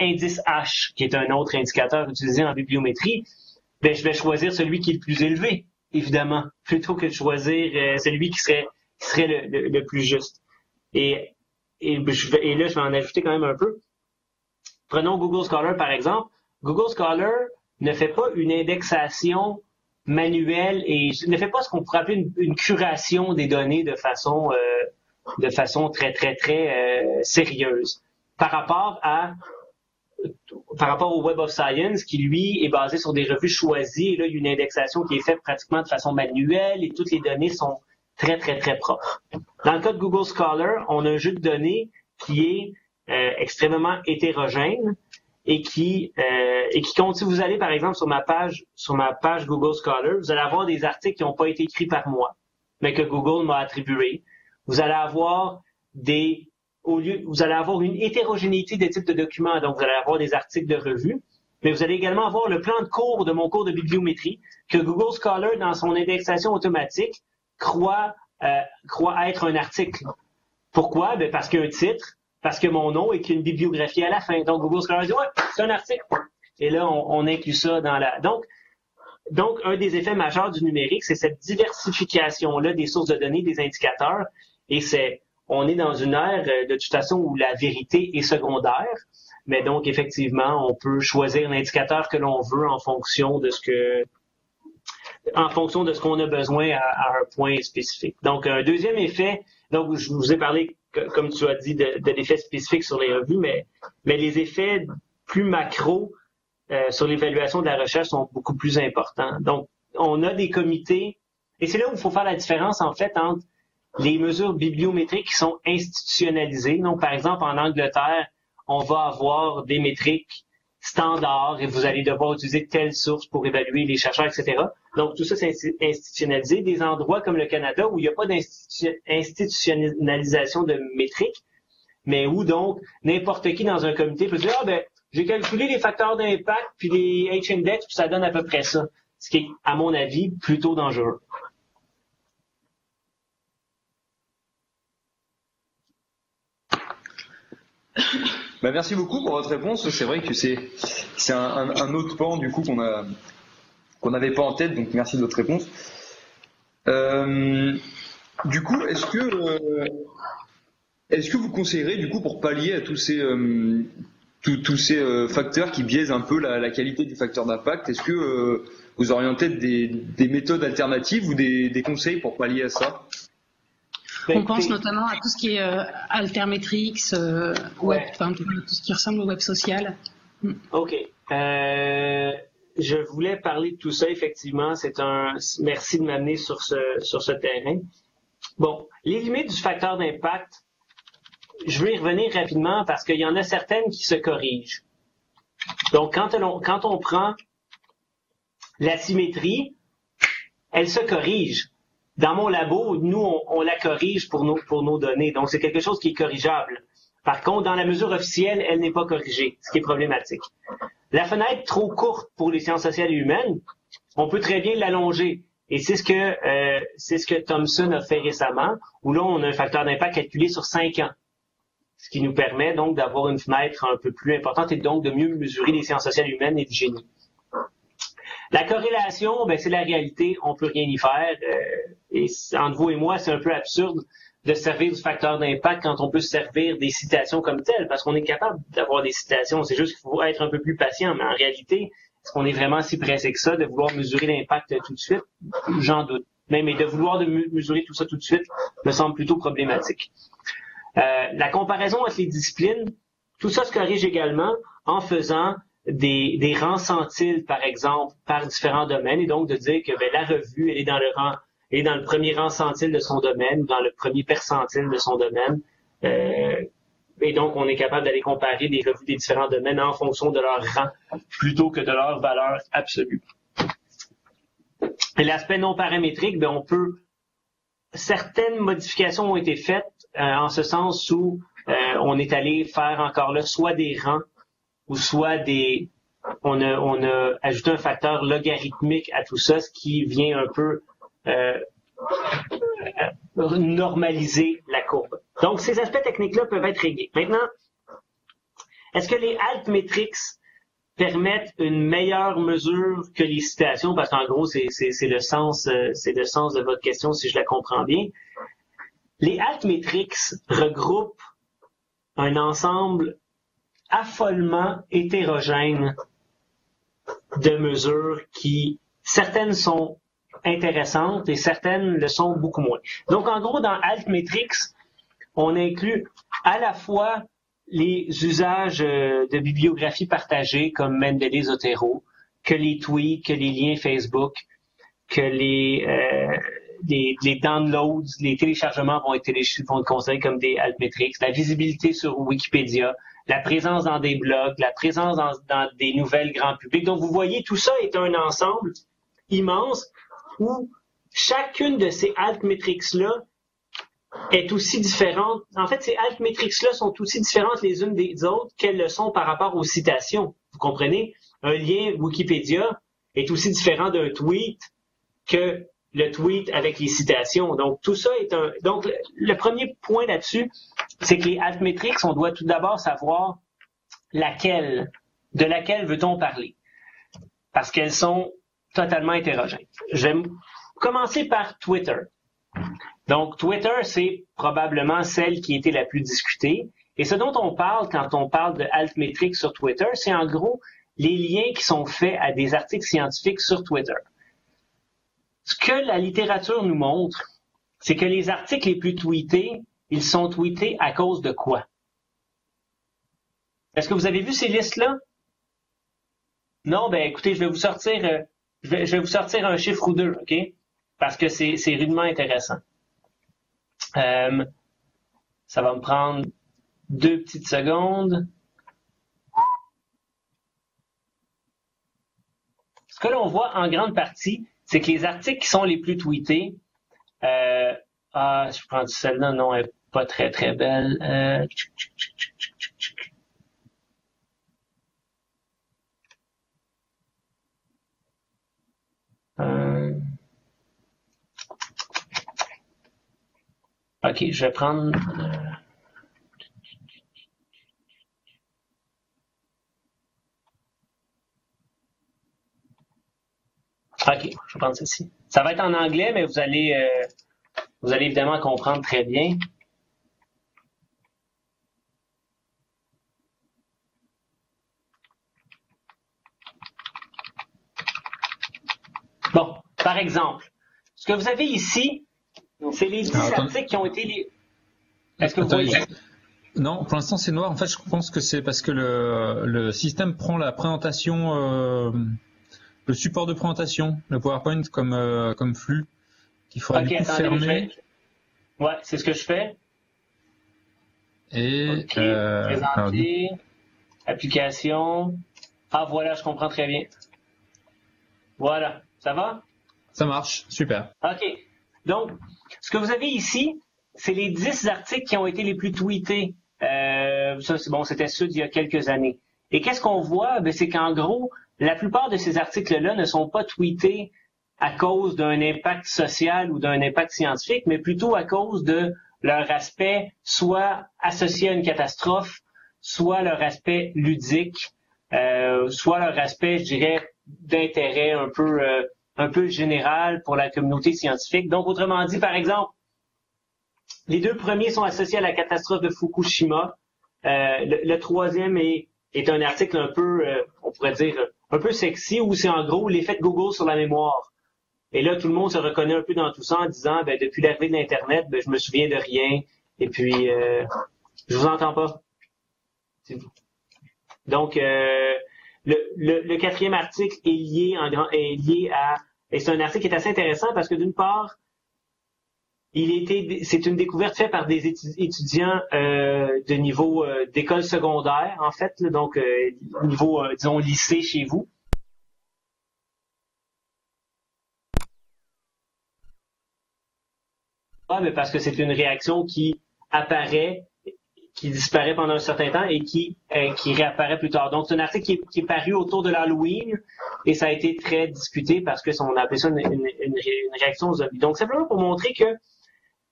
indice H, qui est un autre indicateur utilisé en bibliométrie, ben, je vais choisir celui qui est le plus élevé, évidemment, plutôt que de choisir celui qui serait le plus juste. Et là, je vais en ajouter quand même un peu. Prenons Google Scholar, par exemple. Google Scholar ne fait pas une indexation manuelle et ne fait pas ce qu'on pourrait appeler une curation des données de façon très, très, très sérieuse. Par rapport au Web of Science, qui, lui, est basé sur des revues choisies, et là, il y a une indexation qui est faite pratiquement de façon manuelle et toutes les données sont très, très, très propres. Dans le cas de Google Scholar, on a un jeu de données qui est extrêmement hétérogène et qui compte. Si vous allez, par exemple, sur ma page Google Scholar, vous allez avoir des articles qui n'ont pas été écrits par moi, mais que Google m'a attribués. Vous allez avoir une hétérogénéité des types de documents. Donc, vous allez avoir des articles de revue, mais vous allez également avoir le plan de cours de mon cours de bibliométrie que Google Scholar, dans son indexation automatique, croit être un article. Pourquoi? Ben parce qu'il y a un titre, parce que mon nom et qu'il y a une bibliographie à la fin. Donc, Google Scholar dit, ouais, c'est un article. Et là, on inclut ça dans Donc, un des effets majeurs du numérique, c'est cette diversification-là des sources de données, des indicateurs. Et on est dans une ère, de toute façon, où la vérité est secondaire. Mais donc, effectivement, on peut choisir l'indicateur que l'on veut en fonction de ce qu'on a besoin à un point spécifique. Donc, un deuxième effet, donc je vous ai parlé, comme tu as dit, de l'effet spécifique sur les revues, mais les effets plus macro sur l'évaluation de la recherche sont beaucoup plus importants. Donc, on a des comités, et c'est là où il faut faire la différence, en fait, entre les mesures bibliométriques qui sont institutionnalisées. Donc, par exemple, en Angleterre, on va avoir des métriques standards et vous allez devoir utiliser telle source pour évaluer les chercheurs, etc. Donc, tout ça, c'est institutionnalisé. Des endroits comme le Canada où il n'y a pas d'institutionnalisation de métriques, mais où donc n'importe qui dans un comité peut dire « Ah ben, j'ai calculé les facteurs d'impact puis les H-index puis ça donne à peu près ça », ce qui est, à mon avis, plutôt dangereux. Bah, merci beaucoup pour votre réponse. C'est vrai que c'est un autre pan du coup qu'on n'avait pas en tête, donc merci de votre réponse. Du coup, est-ce que vous conseillerez, du coup, pour pallier à tous tous ces facteurs qui biaisent un peu la qualité du facteur d'impact. Est-ce que vous orientez des méthodes alternatives ou des conseils pour pallier à ça? On pense notamment à tout ce qui est Altermetrix, web, enfin, tout ce qui ressemble au web social. OK. Je voulais parler de tout ça, effectivement. Merci de m'amener sur ce terrain. Bon, les limites du facteur d'impact, je veux y revenir rapidement parce qu'il y en a certaines qui se corrigent. Donc, quand on prend la symétrie, elle se corrige. Dans mon labo, nous, on la corrige pour nos données. Donc, c'est quelque chose qui est corrigeable. Par contre, dans la mesure officielle, elle n'est pas corrigée, ce qui est problématique. La fenêtre trop courte pour les sciences sociales et humaines, on peut très bien l'allonger. Et c'est ce que Thomson a fait récemment, où là, on a un facteur d'impact calculé sur 5 ans. Ce qui nous permet donc d'avoir une fenêtre un peu plus importante et donc de mieux mesurer les sciences sociales et humaines et du génie. La corrélation, ben, c'est la réalité, on peut rien y faire. Et entre vous et moi, c'est un peu absurde de se servir du facteur d'impact quand on peut se servir des citations comme telles, parce qu'on est capable d'avoir des citations. C'est juste qu'il faut être un peu plus patient, mais en réalité, est-ce qu'on est vraiment si pressé que ça de vouloir mesurer l'impact tout de suite? J'en doute. Mais de vouloir mesurer tout ça tout de suite me semble plutôt problématique. La comparaison entre les disciplines, tout ça se corrige également en faisant des rangs centiles, par exemple, par différents domaines, et donc de dire que ben, la revue, elle est dans le premier rang centile de son domaine, dans le premier percentile de son domaine. Et donc, on est capable d'aller comparer des revues des différents domaines en fonction de leur rang, plutôt que de leur valeur absolue. Et l'aspect non paramétrique, ben, certaines modifications ont été faites en ce sens où on est allé faire encore là soit des rangs ou soit on a ajouté un facteur logarithmique à tout ça, ce qui vient un peu normaliser la courbe. Donc, ces aspects techniques-là peuvent être réglés. Maintenant, est-ce que les altmetrics permettent une meilleure mesure que les citations? Parce qu'en gros, c'est le sens de votre question, si je la comprends bien. Les altmetrics regroupent un ensemble affolement hétérogène de mesures qui, certaines sont intéressantes et certaines le sont beaucoup moins. Donc, en gros, dans Altmetrics, on inclut à la fois les usages de bibliographie partagée comme Mendeley Zotero, que les tweets, que les liens Facebook, que les downloads, les téléchargements vont être considérés comme des altmetrics, la visibilité sur Wikipédia, la présence dans des blogs, la présence dans des nouvelles grand public. Donc, vous voyez, tout ça est un ensemble immense où chacune de ces altmetrics-là est aussi différente. En fait, ces altmetrics-là sont aussi différentes les unes des autres qu'elles le sont par rapport aux citations. Vous comprenez? Un lien Wikipédia est aussi différent d'un tweet que le tweet avec les citations. Donc, tout ça est Donc, le premier point là-dessus, c'est que les altmetrics, on doit tout d'abord savoir de laquelle veut-on parler. Parce qu'elles sont totalement hétérogènes. Je vais commencer par Twitter. Donc, Twitter, c'est probablement celle qui était la plus discutée. Et ce dont on parle quand on parle de altmetrics sur Twitter, c'est en gros les liens qui sont faits à des articles scientifiques sur Twitter. Ce que la littérature nous montre, c'est que les articles les plus tweetés, ils sont tweetés à cause de quoi? Est-ce que vous avez vu ces listes-là? Non? Ben écoutez, je vais vous sortir un chiffre ou deux, OK? Parce que c'est rudement intéressant. Ça va me prendre 2 petites secondes. Ce que l'on voit en grande partie, c'est que les articles qui sont les plus tweetés, je prends celle-là, non, elle n'est pas très très belle. OK, je vais prendre... OK, je vais prendre ceci. Ça va être en anglais, mais vous allez évidemment comprendre très bien. Bon, par exemple, ce que vous avez ici, c'est les 10 articles qui ont été... Est-ce que vous voyez? Non, pour l'instant c'est noir. En fait, je pense que c'est parce que le système prend la présentation, le support de présentation, le PowerPoint comme flux, qu'il faudra du coup fermer. Ouais, c'est ce que je fais. Et présenter, application. Ah voilà, je comprends très bien. Voilà, ça va? Ça marche, super. OK. Donc, ce que vous avez ici, c'est les 10 articles qui ont été les plus tweetés. Ça, c'est bon, c'était ceux d'il y a quelques années. Et qu'est-ce qu'on voit? Ben, c'est qu'en gros, la plupart de ces articles-là ne sont pas tweetés à cause d'un impact social ou d'un impact scientifique, mais plutôt à cause de leur aspect soit associé à une catastrophe, soit leur aspect ludique, soit leur aspect, je dirais, d'intérêt un peu général pour la communauté scientifique. Donc, autrement dit, par exemple, les 2 premiers sont associés à la catastrophe de Fukushima. Le troisième est un article un peu, on pourrait dire, un peu sexy, où c'est en gros l'effet de Google sur la mémoire. Et là, tout le monde se reconnaît un peu dans tout ça en disant, ben, depuis l'arrivée de l'Internet, ben, je me souviens de rien. Et puis, je vous entends pas. Donc, le 4e article est lié à, et c'est un article qui est assez intéressant parce que d'une part, c'est une découverte faite par des étudiants de niveau d'école secondaire, en fait, là, donc niveau, disons, lycée chez vous. Mais parce que c'est une réaction qui apparaît, qui disparaît pendant un certain temps et qui réapparaît plus tard. Donc, c'est un article qui est paru autour de l'Halloween et ça a été très discuté parce que on a appelé ça une réaction aux zombies. Donc, simplement pour montrer que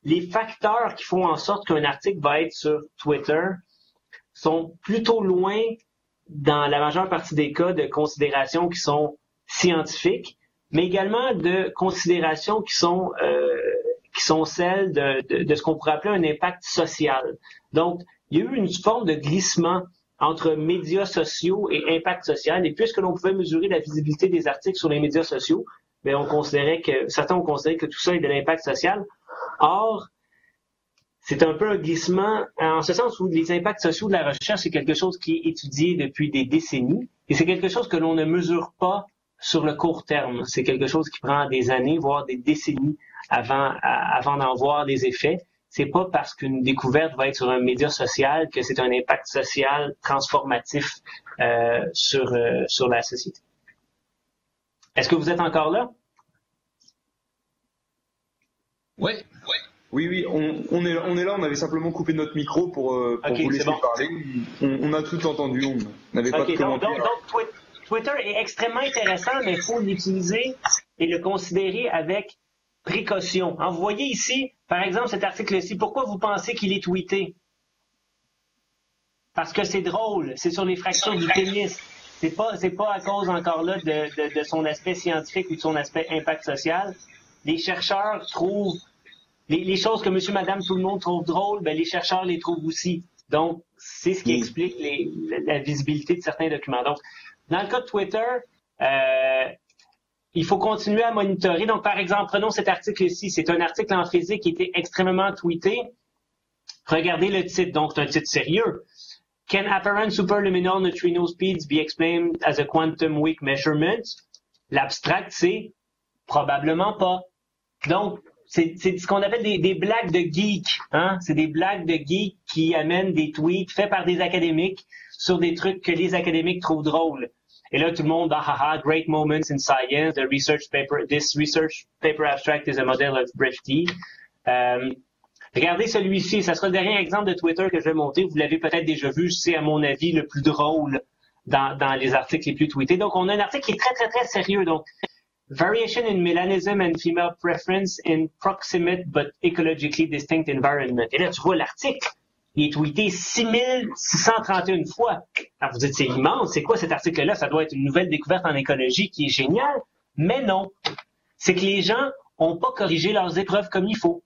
les facteurs qui font en sorte qu'un article va être sur Twitter sont plutôt loin, dans la majeure partie des cas, de considérations qui sont scientifiques, mais également de considérations qui sont celles de ce qu'on pourrait appeler un impact social. Donc, il y a eu une forme de glissement entre médias sociaux et impact social, et puisque l'on pouvait mesurer la visibilité des articles sur les médias sociaux, bien, certains ont considéré que tout ça est de l'impact social. Or, c'est un peu un glissement en ce sens où les impacts sociaux de la recherche, c'est quelque chose qui est étudié depuis des décennies et c'est quelque chose que l'on ne mesure pas sur le court terme. C'est quelque chose qui prend des années, voire des décennies avant d'en voir les effets. C'est pas parce qu'une découverte va être sur un média social que c'est un impact social transformatif sur la société. Est-ce que vous êtes encore là? Oui. Oui, on est là. On avait simplement coupé notre micro pour vous laisser parler. On a tout entendu. On n'avait pas de commentaires. Donc, Twitter est extrêmement intéressant, mais il faut l'utiliser et le considérer avec précaution. Vous voyez ici, par exemple, cet article-ci. Pourquoi vous pensez qu'il est tweeté? Parce que c'est drôle. C'est sur les fractures du pénis. C'est pas à cause encore là de son aspect scientifique ou de son aspect impact social. Les chercheurs trouvent les choses que monsieur, madame, tout le monde trouve drôles, ben les chercheurs les trouvent aussi. Donc, c'est ce qui explique la visibilité de certains documents. Donc, dans le cas de Twitter, il faut continuer à monitorer. Donc, par exemple, prenons cet article-ci. C'est un article en physique qui était extrêmement tweeté. Regardez le titre. Donc, c'est un titre sérieux. Can apparent superluminal neutrino speeds be explained as a quantum weak measurement? L'abstract, c'est probablement pas. Donc, c'est ce qu'on appelle des blagues de geeks. C'est des blagues de geeks qui amènent des tweets faits par des académiques sur des trucs que les académiques trouvent drôles. Et là, tout le monde, great moments in science, this research paper abstract is a model of Brechti. Regardez celui-ci, ça sera le dernier exemple de Twitter que je vais montrer. Vous l'avez peut-être déjà vu, c'est à mon avis le plus drôle dans les articles les plus tweetés. Donc, on a un article qui est très, très, très sérieux. Donc, Variation in melanism and female preference in proximate but ecologically distinct environment. Et là, tu vois l'article, il est tweeté 6631 fois. Alors, vous dites, c'est immense, c'est quoi cet article-là? Ça doit être une nouvelle découverte en écologie qui est géniale. Mais non. C'est que les gens n'ont pas corrigé leurs épreuves comme il faut.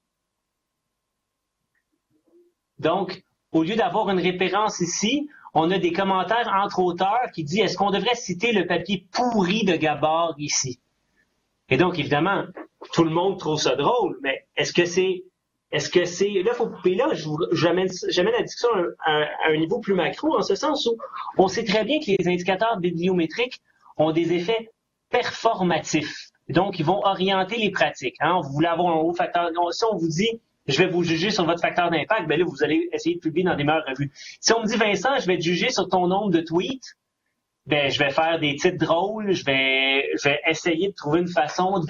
Donc, au lieu d'avoir une référence ici, on a des commentaires entre auteurs qui disent, est-ce qu'on devrait citer le papier pourri de Gabor ici? Et donc, évidemment, tout le monde trouve ça drôle, mais est-ce que c'est, là, j'amène la discussion à un niveau plus macro, en ce sens où on sait très bien que les indicateurs bibliométriques ont des effets performatifs. Donc, ils vont orienter les pratiques. Hein. Vous voulez avoir un haut facteur. Si on vous dit, je vais vous juger sur votre facteur d'impact, ben là, vous allez essayer de publier dans des meilleures revues. Si on me dit, Vincent, je vais te juger sur ton nombre de tweets, ben, je vais faire des titres drôles, je vais essayer de trouver une façon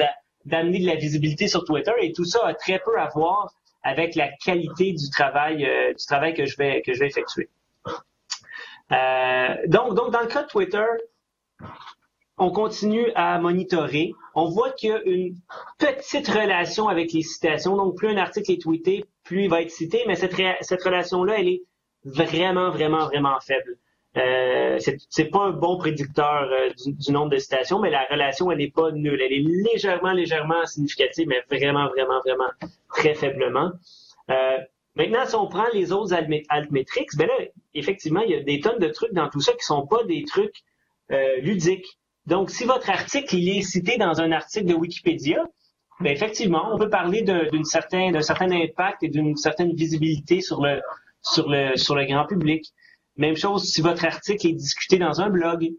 d'amener de la visibilité sur Twitter, et tout ça a très peu à voir avec la qualité du travail que je vais effectuer. Donc, dans le cas de Twitter, on continue à monitorer. On voit qu'il y a une petite relation avec les citations. Donc, plus un article est tweeté, plus il va être cité, mais cette relation-là, elle est vraiment, vraiment, vraiment faible. C'est pas un bon prédicteur du nombre de citations, mais la relation, elle n'est pas nulle. Elle est légèrement significative, mais vraiment, vraiment, vraiment très faiblement. Maintenant, si on prend les autres altmetrics, ben là, effectivement, il y a des tonnes de trucs dans tout ça qui sont pas des trucs ludiques. Donc, si votre article il est cité dans un article de Wikipédia, ben effectivement, on peut parler d'un certain impact et d'une certaine visibilité sur le grand public. Même chose si votre article est discuté dans un blog.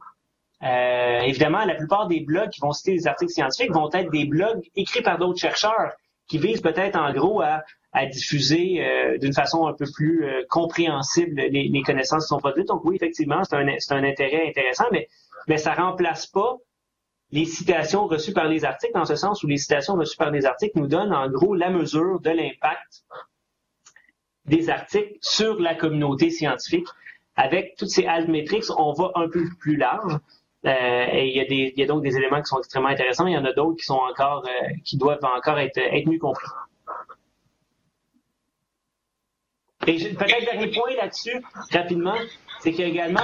Évidemment, la plupart des blogs qui vont citer des articles scientifiques vont être des blogs écrits par d'autres chercheurs qui visent peut-être en gros à diffuser d'une façon un peu plus compréhensible les connaissances qui sont produites. Donc oui, effectivement, c'est un intérêt intéressant, mais ça remplace pas les citations reçues par les articles, dans ce sens où les citations reçues par les articles nous donnent en gros la mesure de l'impact des articles sur la communauté scientifique. Avec toutes ces altmetrics, on va un peu plus large. Et il y a donc des éléments qui sont extrêmement intéressants. Il y en a d'autres qui sont encore, qui doivent encore être mieux compris. Et peut-être dernier point là-dessus, rapidement, c'est qu'il y a également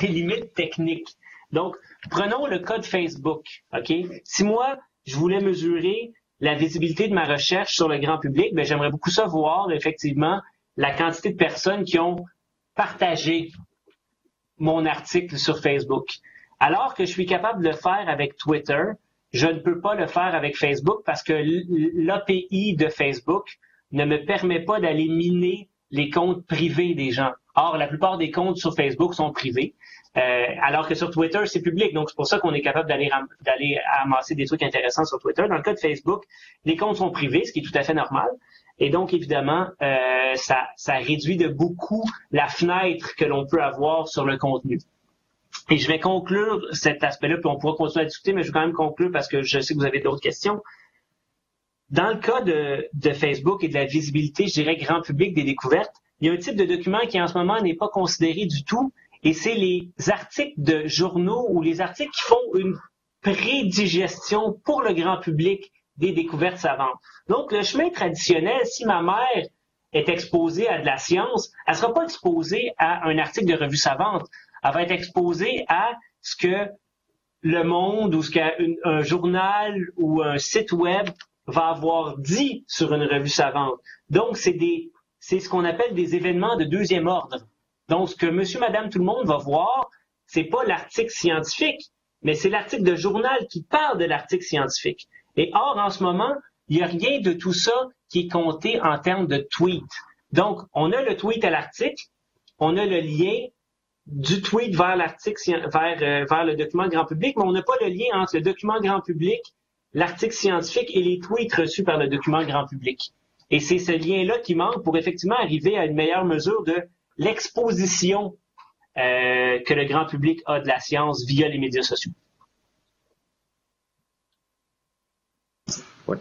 des limites techniques. Donc, prenons le cas de Facebook. OK? Si moi, je voulais mesurer la visibilité de ma recherche sur le grand public, ben, j'aimerais beaucoup ça voir, effectivement, la quantité de personnes qui ont partagé mon article sur Facebook. Alors que je suis capable de le faire avec Twitter, je ne peux pas le faire avec Facebook parce que l'API de Facebook ne me permet pas d'aller miner les comptes privés des gens. Or, la plupart des comptes sur Facebook sont privés, alors que sur Twitter, c'est public. Donc, c'est pour ça qu'on est capable d'aller amasser des trucs intéressants sur Twitter. Dans le cas de Facebook, les comptes sont privés, ce qui est tout à fait normal. Et donc, évidemment, ça réduit de beaucoup la fenêtre que l'on peut avoir sur le contenu. Et je vais conclure cet aspect-là, puis on pourra continuer à discuter, mais je vais quand même conclure parce que je sais que vous avez d'autres questions. Dans le cas de Facebook et de la visibilité, je dirais, grand public des découvertes, il y a un type de document qui, en ce moment, n'est pas considéré du tout, et c'est les articles de journaux ou les articles qui font une prédigestion pour le grand public des découvertes savantes. Donc, le chemin traditionnel, si ma mère est exposée à de la science, elle ne sera pas exposée à un article de revue savante. Elle va être exposée à ce que Le Monde ou ce qu'un journal ou un site web va avoir dit sur une revue savante. Donc, c'est ce qu'on appelle des événements de deuxième ordre. Donc, ce que monsieur, madame, tout le monde va voir, c'est pas l'article scientifique, mais c'est l'article de journal qui parle de l'article scientifique. Et or, en ce moment, il n'y a rien de tout ça qui est compté en termes de tweet. Donc, on a le tweet à l'article, on a le lien du tweet vers l'article, vers le document grand public, mais on n'a pas le lien entre le document grand public, l'article scientifique et les tweets reçus par le document grand public. Et c'est ce lien-là qui manque pour effectivement arriver à une meilleure mesure de l'exposition que le grand public a de la science via les médias sociaux. Ouais.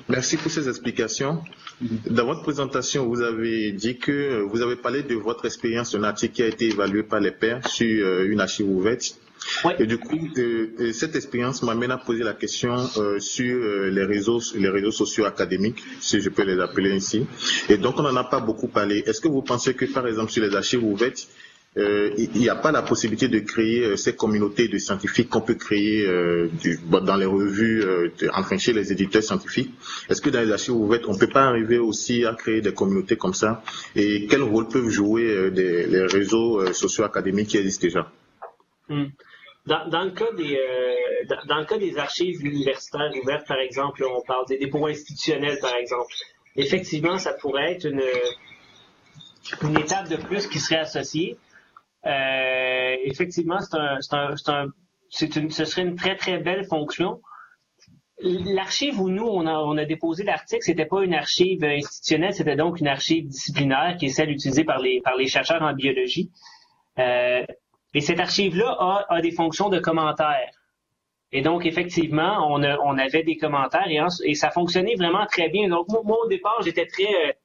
Merci pour ces explications. Dans votre présentation, vous avez dit que vous avez parlé de votre expérience d'un article qui a été évalué par les pairs sur une archive ouverte. Oui. Et du coup, cette expérience m'amène à poser la question sur les réseaux sociaux académiques, si je peux les appeler ainsi. Et donc, on n'en a pas beaucoup parlé. Est-ce que vous pensez que, par exemple, sur les archives ouvertes, il n'y a pas la possibilité de créer ces communautés de scientifiques qu'on peut créer dans les revues, enfin chez les éditeurs scientifiques? Est-ce que dans les archives ouvertes, on ne peut pas arriver aussi à créer des communautés comme ça? Et quel rôle peuvent jouer les réseaux sociaux académiques qui existent déjà? Dans le cas des archives universitaires ouvertes, par exemple, on parle des dépôts institutionnels, par exemple. Effectivement, ça pourrait être une étape de plus qui serait associée. Effectivement, ce serait une très, très belle fonction. L'archive où nous, on a déposé l'article, c'était pas une archive institutionnelle, c'était donc une archive disciplinaire qui est celle utilisée par les chercheurs en biologie. Et cette archive-là a des fonctions de commentaires. Et donc, effectivement, on avait des commentaires et ça fonctionnait vraiment très bien. Donc, moi au départ, j'étais très,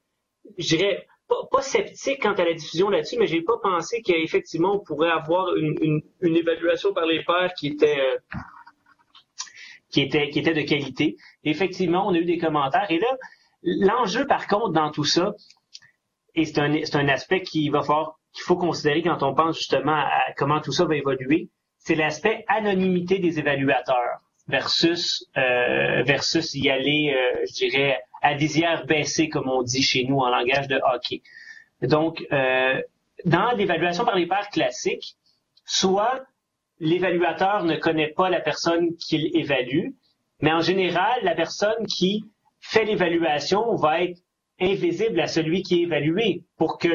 je dirais, pas sceptique quant à la diffusion là-dessus, mais j'ai pas pensé qu'effectivement, on pourrait avoir une évaluation par les pairs qui était de qualité. Et effectivement, on a eu des commentaires. Et là, l'enjeu, par contre, dans tout ça, et c'est un aspect qu'il faut considérer quand on pense justement à comment tout ça va évoluer, c'est l'aspect anonymité des évaluateurs versus y aller, je dirais, à visière baissée, comme on dit chez nous en langage de hockey. Donc, dans l'évaluation par les pairs classiques, soit l'évaluateur ne connaît pas la personne qu'il évalue, mais en général, la personne qui fait l'évaluation va être invisible à celui qui est évalué pour que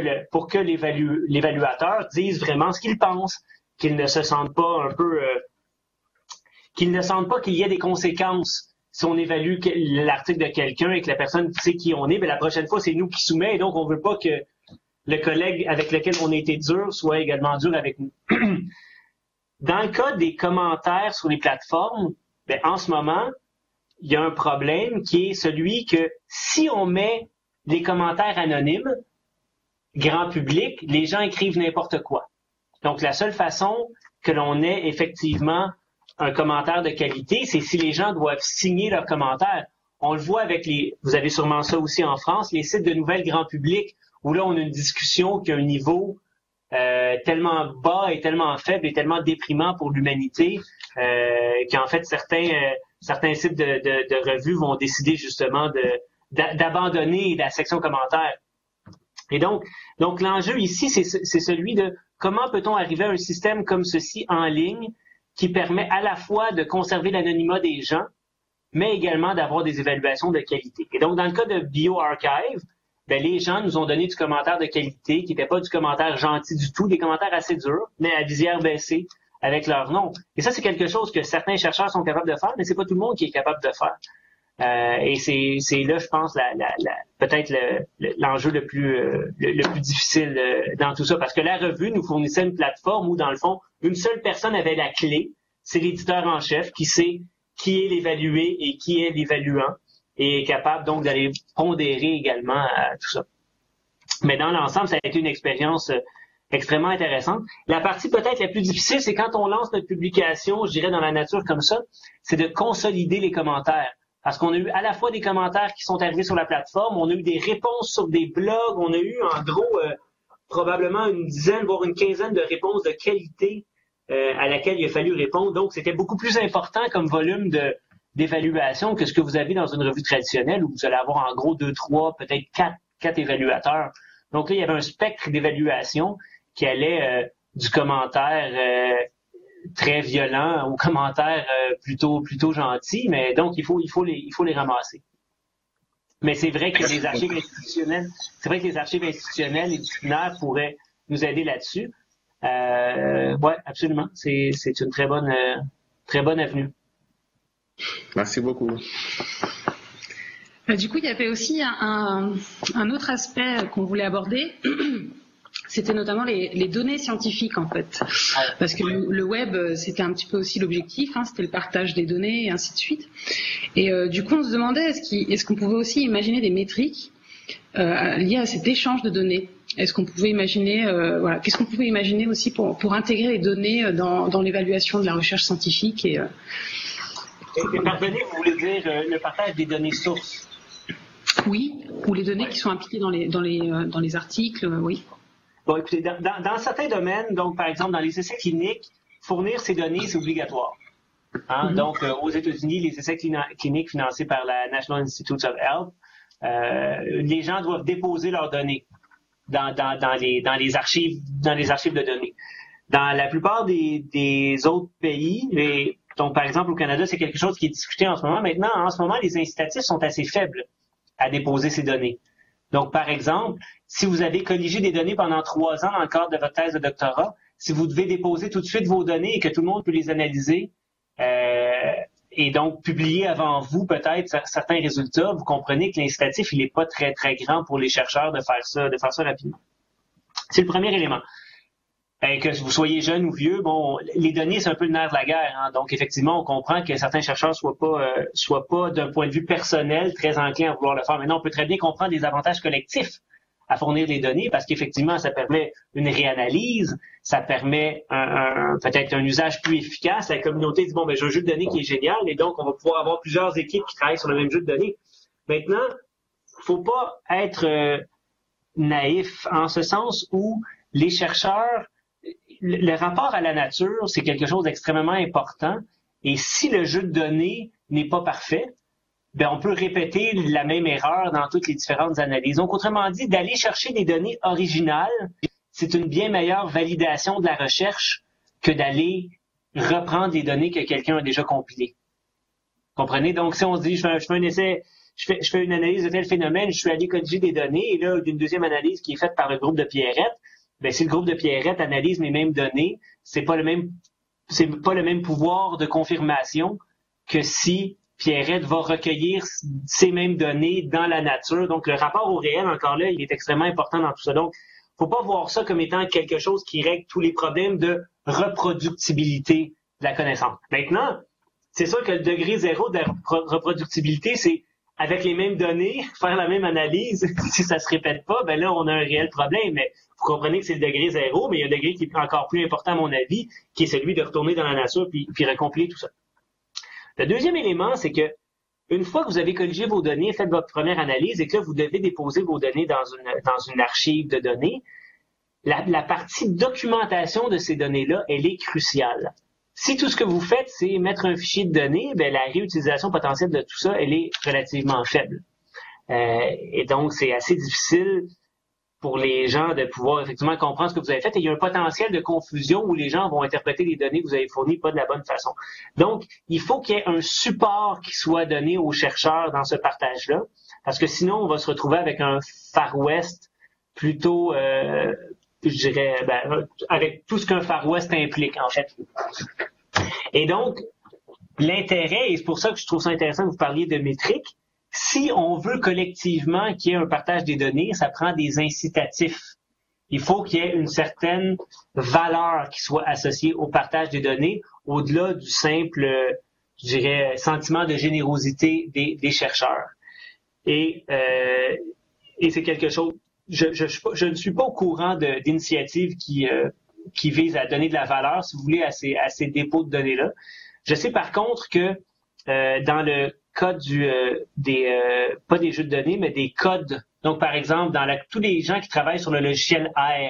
l'évaluateur dise vraiment ce qu'il pense, qu'il ne se sente pas qu'il ne sente pas qu'il y ait des conséquences si on évalue l'article de quelqu'un et que la personne sait qui on est, mais la prochaine fois, c'est nous qui soumet et donc on veut pas que le collègue avec lequel on a été dur soit également dur avec nous. Dans le cas des commentaires sur les plateformes, en ce moment, il y a un problème qui est celui que si on met les commentaires anonymes, grand public, les gens écrivent n'importe quoi. Donc, la seule façon que l'on ait effectivement un commentaire de qualité, c'est si les gens doivent signer leurs commentaires. On le voit avec vous avez sûrement ça aussi en France, les sites de nouvelles grand public, où là, on a une discussion qui a un niveau tellement bas et tellement faible et tellement déprimant pour l'humanité qu'en fait, certains sites de revues vont décider justement d'abandonner la section commentaires. Et donc l'enjeu ici, c'est celui de comment peut-on arriver à un système comme ceci en ligne qui permet à la fois de conserver l'anonymat des gens, mais également d'avoir des évaluations de qualité. Et donc, dans le cas de BioArchive, les gens nous ont donné du commentaire de qualité qui n'était pas du commentaire gentil du tout, des commentaires assez durs, mais à visière baissée avec leur nom. Et ça, c'est quelque chose que certains chercheurs sont capables de faire, mais c'est pas tout le monde qui est capable de faire. Et c'est là, je pense, peut-être l'enjeu le plus difficile dans tout ça, parce que la revue nous fournissait une plateforme où, dans le fond, une seule personne avait la clé, c'est l'éditeur en chef qui sait qui est l'évalué et qui est l'évaluant, et est capable donc d'aller pondérer également tout ça. Mais dans l'ensemble, ça a été une expérience extrêmement intéressante. La partie peut-être la plus difficile, c'est quand on lance notre publication, je dirais dans la nature comme ça, c'est de consolider les commentaires. Parce qu'on a eu à la fois des commentaires qui sont arrivés sur la plateforme, on a eu des réponses sur des blogs, on a eu en gros probablement une dizaine, voire une quinzaine de réponses de qualité à laquelle il a fallu répondre. Donc, c'était beaucoup plus important comme volume d'évaluation que ce que vous avez dans une revue traditionnelle où vous allez avoir en gros 2, 3, peut-être 4 évaluateurs. Donc là, il y avait un spectre d'évaluation qui allait du commentaire très violent au commentaire plutôt gentil, mais donc il faut les ramasser. Mais c'est vrai que les archives institutionnelles et disciplinaires pourraient nous aider là-dessus. Ouais, absolument. C'est une très bonne avenue. Merci beaucoup. Du coup, il y avait aussi un autre aspect qu'on voulait aborder. C'était notamment les données scientifiques, en fait. Parce que le web, c'était un petit peu aussi l'objectif, c'était le partage des données et ainsi de suite. Et du coup, on se demandait, est-ce qu'on pouvait aussi imaginer des métriques liées à cet échange de données? Est-ce qu'on pouvait imaginer, qu'est-ce qu'on pouvait imaginer aussi pour intégrer les données dans l'évaluation de la recherche scientifique et pardonnez, vous voulez dire le partage des données sources? Oui, ou les données qui sont impliquées dans les articles, oui. Bon, écoutez, dans certains domaines, donc par exemple dans les essais cliniques, fournir ces données, c'est obligatoire. Donc, aux États-Unis, les essais cliniques financés par la National Institutes of Health, les gens doivent déposer leurs données dans les archives de données. Dans la plupart des autres pays, donc par exemple au Canada, c'est quelque chose qui est discuté en ce moment. Maintenant, en ce moment, les incitatifs sont assez faibles à déposer ces données. Donc, par exemple, si vous avez colligé des données pendant 3 ans dans le cadre de votre thèse de doctorat, si vous devez déposer tout de suite vos données et que tout le monde peut les analyser et donc publier avant vous peut-être certains résultats, vous comprenez que l'incitatif, il n'est pas très, très grand pour les chercheurs de faire ça rapidement. C'est le premier élément. Que vous soyez jeune ou vieux, bon, les données, c'est un peu le nerf de la guerre. Hein. Donc, effectivement, on comprend que certains chercheurs soient pas d'un point de vue personnel très enclins à vouloir le faire. Maintenant, on peut très bien comprendre les avantages collectifs à fournir des données parce qu'effectivement, ça permet une réanalyse, ça permet peut-être un usage plus efficace. La communauté dit, bon, ben, j'ai un jeu de données qui est génial et donc, on va pouvoir avoir plusieurs équipes qui travaillent sur le même jeu de données. Maintenant, faut pas être naïf en ce sens où les chercheurs, le rapport à la nature, c'est quelque chose d'extrêmement important. Et si le jeu de données n'est pas parfait, ben on peut répéter la même erreur dans toutes les différentes analyses. Donc, autrement dit, d'aller chercher des données originales, c'est une bien meilleure validation de la recherche que d'aller reprendre des données que quelqu'un a déjà compilées. Comprenez? Donc, si on se dit, je fais un essai, je fais une analyse de tel phénomène, je suis allé colliger des données, et là, d'une deuxième analyse qui est faite par le groupe de Pierrette, ben, si le groupe de Pierrette analyse les mêmes données, c'est pas le même pouvoir de confirmation que si Pierrette va recueillir ces mêmes données dans la nature. Donc, le rapport au réel, encore là, il est extrêmement important dans tout ça. Donc, faut pas voir ça comme étant quelque chose qui règle tous les problèmes de reproductibilité de la connaissance. Maintenant, c'est sûr que le degré zéro de la reproductibilité, c'est avec les mêmes données, faire la même analyse, si ça se répète pas, ben là, on a un réel problème. Mais vous comprenez que c'est le degré zéro, mais il y a un degré qui est encore plus important, à mon avis, qui est celui de retourner dans la nature puis recompiler tout ça. Le deuxième élément, c'est que une fois que vous avez colligé vos données, faites votre première analyse et que vous devez déposer vos données dans une archive de données, la partie documentation de ces données-là, elle est cruciale. Si tout ce que vous faites, c'est mettre un fichier de données, ben la réutilisation potentielle de tout ça, elle est relativement faible. Et donc, c'est assez difficile pour les gens de pouvoir effectivement comprendre ce que vous avez fait. Et il y a un potentiel de confusion où les gens vont interpréter les données que vous avez fournies pas de la bonne façon. Donc, il faut qu'il y ait un support qui soit donné aux chercheurs dans ce partage-là, parce que sinon, on va se retrouver avec un Far West plutôt, je dirais, avec tout ce qu'un Far West implique, en fait. Et donc, l'intérêt, et c'est pour ça que je trouve ça intéressant que vous parliez de métriques, si on veut collectivement qu'il y ait un partage des données, ça prend des incitatifs. Il faut qu'il y ait une certaine valeur qui soit associée au partage des données, au-delà du simple, je dirais, sentiment de générosité des chercheurs. Et c'est quelque chose, je ne suis pas au courant d'initiatives qui visent à donner de la valeur, si vous voulez, à ces dépôts de données-là. Je sais par contre que dans le code pas des jeux de données, mais des codes. Donc, par exemple, tous les gens qui travaillent sur le logiciel R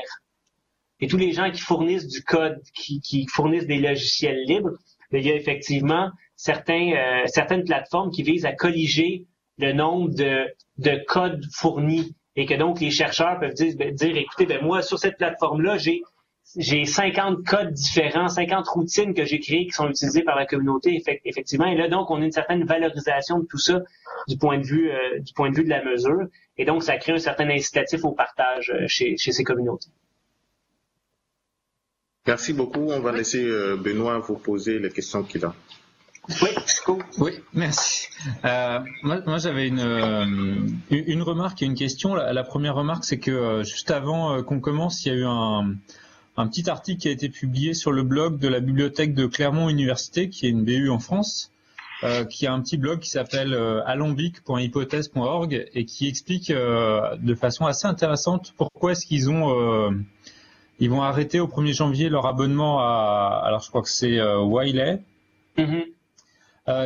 et tous les gens qui fournissent du code, qui fournissent des logiciels libres, il y a effectivement certaines plateformes qui visent à colliger le nombre de codes fournis et que donc les chercheurs peuvent dire écoutez, moi, sur cette plateforme-là, j'ai 50 codes différents, 50 routines que j'ai créées qui sont utilisées par la communauté, effectivement. Et là, donc, on a une certaine valorisation de tout ça du point de vue de la mesure. Et donc, ça crée un certain incitatif au partage chez ces communautés. Merci beaucoup. On va laisser Benoît vous poser les questions qu'il a. Oui, cool. Oui, merci. Moi, j'avais une remarque et une question. La première remarque, c'est que juste avant qu'on commence, il y a eu un petit article qui a été publié sur le blog de la bibliothèque de Clermont Université, qui est une BU en France, qui a un petit blog qui s'appelle alambic.hypothèse.org et qui explique de façon assez intéressante pourquoi est-ce qu'ils ils vont arrêter au 1er janvier leur abonnement alors je crois que c'est Wiley. Mm-hmm.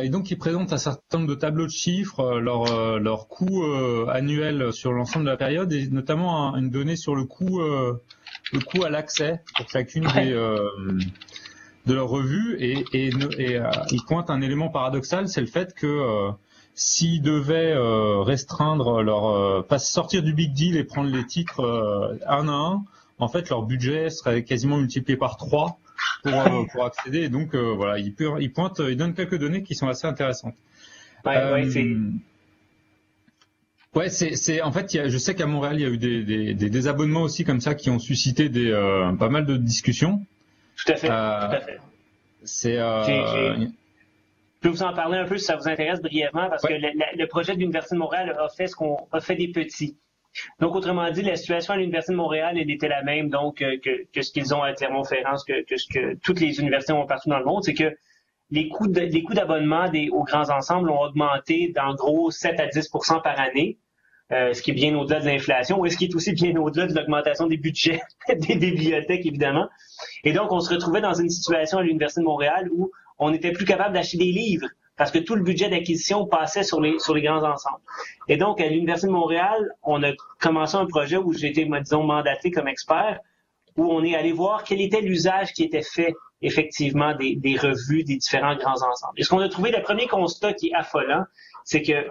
Et donc, ils présentent un certain nombre de tableaux de chiffres, leur coût annuel sur l'ensemble de la période, et notamment une donnée sur le coût à l'accès pour chacune de leurs revues. Et ils pointent un élément paradoxal, c'est le fait que s'ils devaient restreindre sortir du big deal et prendre les titres un à un, en fait, leur budget serait quasiment multiplié par 3 pour accéder. Et donc, voilà, il donne quelques données qui sont assez intéressantes. Ouais, en fait, je sais qu'à Montréal, il y a eu des abonnements aussi comme ça qui ont suscité pas mal de discussions. Tout à fait, tout à fait. Je peux vous en parler un peu si ça vous intéresse brièvement, parce que le projet de l'Université de Montréal a fait des petits. Donc, autrement dit, la situation à l'Université de Montréal, elle était la même donc que ce qu'ils ont à Clermont-Ferrand, que ce que toutes les universités ont partout dans le monde, c'est que les coûts d'abonnement aux grands ensembles ont augmenté d'en gros 7 à 10 % par année, ce qui est bien au-delà de l'inflation, et ce qui est aussi bien au-delà de l'augmentation des budgets des bibliothèques, évidemment. Et donc, on se retrouvait dans une situation à l'Université de Montréal où on n'était plus capable d'acheter des livres parce que tout le budget d'acquisition passait sur les grands ensembles. Et donc, à l'Université de Montréal, on a commencé un projet où j'ai été, disons, mandaté comme expert, où on est allé voir quel était l'usage qui était fait effectivement des revues des différents grands ensembles. Et ce qu'on a trouvé, le premier constat qui est affolant, c'est que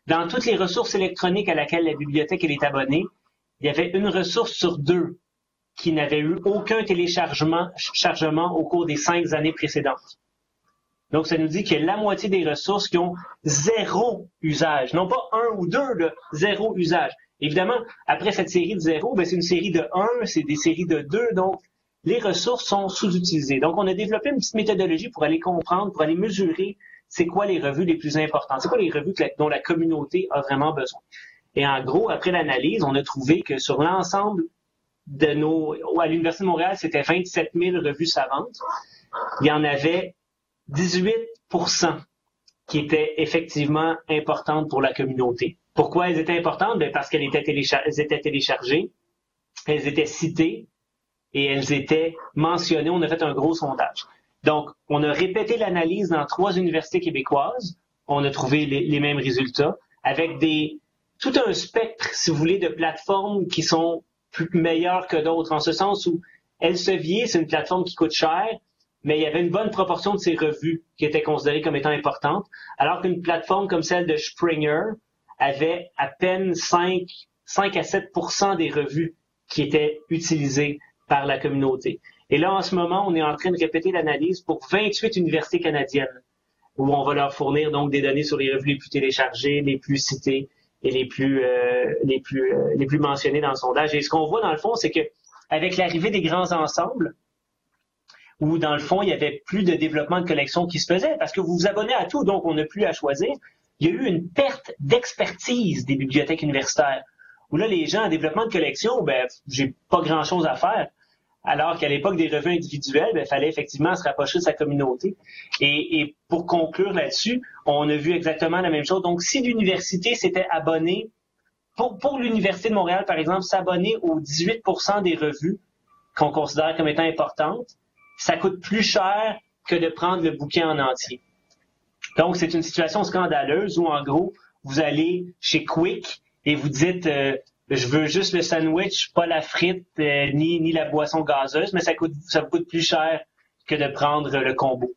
dans toutes les ressources électroniques à laquelle la bibliothèque elle est abonnée, il y avait une ressource sur 2 qui n'avait eu aucun téléchargement au cours des 5 années précédentes. Donc, ça nous dit qu'il y a la moitié des ressources qui ont 0 usage. Non pas 1 ou 2, 0 usage. Évidemment, après cette série de 0, c'est une série de 1, c'est des séries de 2, donc les ressources sont sous-utilisées. Donc, on a développé une petite méthodologie pour aller comprendre, pour aller mesurer c'est quoi les revues les plus importantes, c'est quoi les revues dont la communauté a vraiment besoin. Et en gros, après l'analyse, on a trouvé que sur l'ensemble à l'Université de Montréal, c'était 27 000 revues savantes. Il y en avait 18 % qui étaient effectivement importantes pour la communauté. Pourquoi elles étaient importantes? Parce qu'elles étaient téléchargées, elles étaient citées et elles étaient mentionnées. On a fait un gros sondage. Donc, on a répété l'analyse dans 3 universités québécoises. On a trouvé les mêmes résultats avec tout un spectre, si vous voulez, de plateformes qui sont plus meilleures que d'autres, en ce sens où Elsevier, c'est une plateforme qui coûte cher, mais il y avait une bonne proportion de ces revues qui étaient considérées comme étant importantes, alors qu'une plateforme comme celle de Springer avait à peine 5 à 7 % des revues qui étaient utilisées par la communauté. Et là, en ce moment, on est en train de répéter l'analyse pour 28 universités canadiennes, où on va leur fournir donc des données sur les revues les plus téléchargées, les plus citées et les plus mentionnées dans le sondage. Et ce qu'on voit dans le fond, c'est que avec l'arrivée des grands ensembles, où dans le fond, il y avait plus de développement de collection qui se faisait, parce que vous vous abonnez à tout, donc on n'a plus à choisir, il y a eu une perte d'expertise des bibliothèques universitaires, où là, les gens en développement de collection, j'ai pas grand-chose à faire. Alors qu'à l'époque des revues individuelles, il fallait effectivement se rapprocher de sa communauté. Et pour conclure là-dessus, on a vu exactement la même chose. Donc, si l'université s'était abonnée, pour l'Université de Montréal, par exemple, s'abonner aux 18 % des revues qu'on considère comme étant importantes, ça coûte plus cher que de prendre le bouquin en entier. Donc, c'est une situation scandaleuse où, en gros, vous allez chez Quick et vous dites... je veux juste le sandwich, pas la frite, ni la boisson gazeuse, mais ça vous coûte plus cher que de prendre le combo.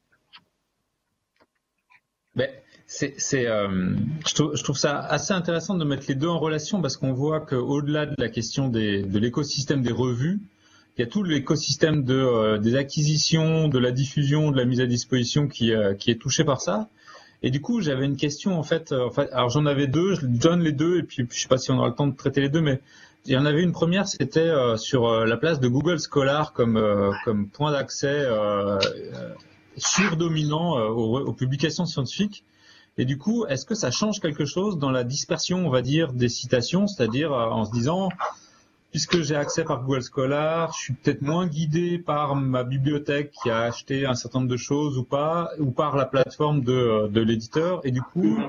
Je trouve ça assez intéressant de mettre les deux en relation parce qu'on voit qu'au-delà de la question de l'écosystème des revues, il y a tout l'écosystème des acquisitions, de la diffusion, de la mise à disposition qui est touché par ça. Et du coup, j'avais une question en fait, alors j'en avais 2, je donne les 2 et puis je sais pas si on aura le temps de traiter les 2, mais il y en avait une première, c'était sur la place de Google Scholar comme point d'accès surdominant aux publications scientifiques. Et du coup, est-ce que ça change quelque chose dans la dispersion, on va dire, des citations, c'est-à-dire en se disant, puisque j'ai accès par Google Scholar, je suis peut-être moins guidé par ma bibliothèque qui a acheté un certain nombre de choses ou pas, ou par la plateforme de l'éditeur, et du coup,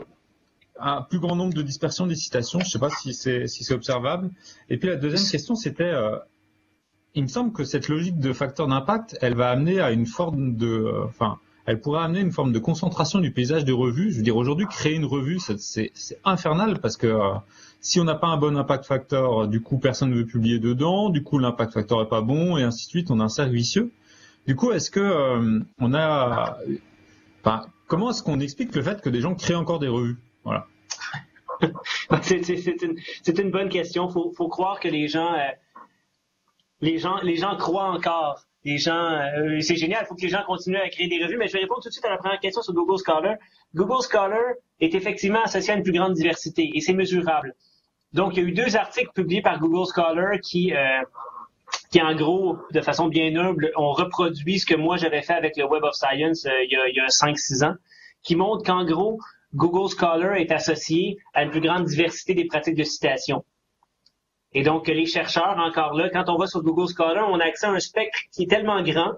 un plus grand nombre de dispersion des citations. Je ne sais pas si c'est observable. Et puis la deuxième question, c'était, il me semble que cette logique de facteur d'impact, elle va amener à une forme elle pourrait amener une forme de concentration du paysage de revues. Je veux dire, aujourd'hui, créer une revue, c'est infernal parce que si on n'a pas un bon impact factor, du coup, personne ne veut publier dedans. Du coup, l'impact factor est pas bon et ainsi de suite. On a un cercle vicieux. Du coup, est-ce que comment est-ce qu'on explique le fait que des gens créent encore des revues? Voilà. C'est une bonne question. Faut croire que les gens les gens croient encore. Les gens, c'est génial, il faut que les gens continuent à créer des revues, mais je vais répondre tout de suite à la première question sur Google Scholar. Google Scholar est effectivement associé à une plus grande diversité et c'est mesurable. Donc, il y a eu 2 articles publiés par Google Scholar qui en gros, de façon bien humble, ont reproduit ce que moi j'avais fait avec le Web of Science il y a 5-6 ans, qui montrent qu'en gros, Google Scholar est associé à une plus grande diversité des pratiques de citation. Et donc, les chercheurs, encore là, quand on va sur Google Scholar, on a accès à un spectre qui est tellement grand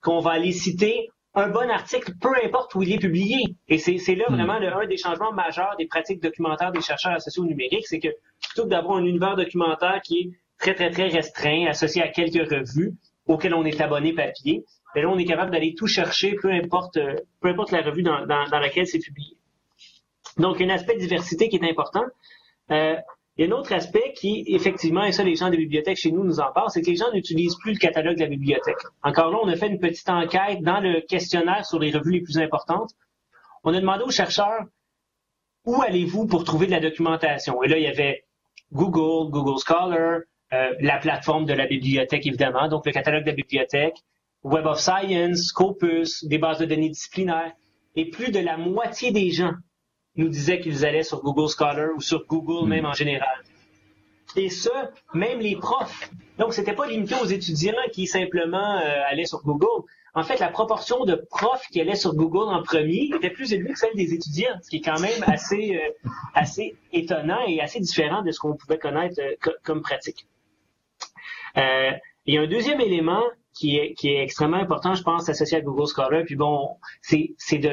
qu'on va aller citer un bon article, peu importe où il est publié. Et c'est là vraiment un des changements majeurs des pratiques documentaires des chercheurs associés au numérique, c'est que plutôt que d'avoir un univers documentaire qui est très, très, très restreint, associé à quelques revues auxquelles on est abonné papier, mais là, on est capable d'aller tout chercher, peu importe la revue dans laquelle c'est publié. Donc, il y a un aspect de diversité qui est important. Il y a un autre aspect qui, effectivement, et ça, les gens des bibliothèques chez nous en parlent, c'est que les gens n'utilisent plus le catalogue de la bibliothèque. Encore là, on a fait une petite enquête dans le questionnaire sur les revues les plus importantes. On a demandé aux chercheurs, où allez-vous pour trouver de la documentation? Et là, il y avait Google, Google Scholar, la plateforme de la bibliothèque, évidemment, donc le catalogue de la bibliothèque, Web of Science, Scopus, des bases de données disciplinaires. Et plus de la moitié des gens nous disaient qu'ils allaient sur Google Scholar ou sur Google même en général. Et ça, même les profs. Donc, c'était pas limité aux étudiants qui simplement allaient sur Google. En fait, la proportion de profs qui allaient sur Google en premier était plus élevée que celle des étudiants, ce qui est quand même assez étonnant et assez différent de ce qu'on pouvait connaître comme pratique. Il y a un deuxième élément qui est extrêmement important, je pense, associé à Google Scholar. Puis bon, c'est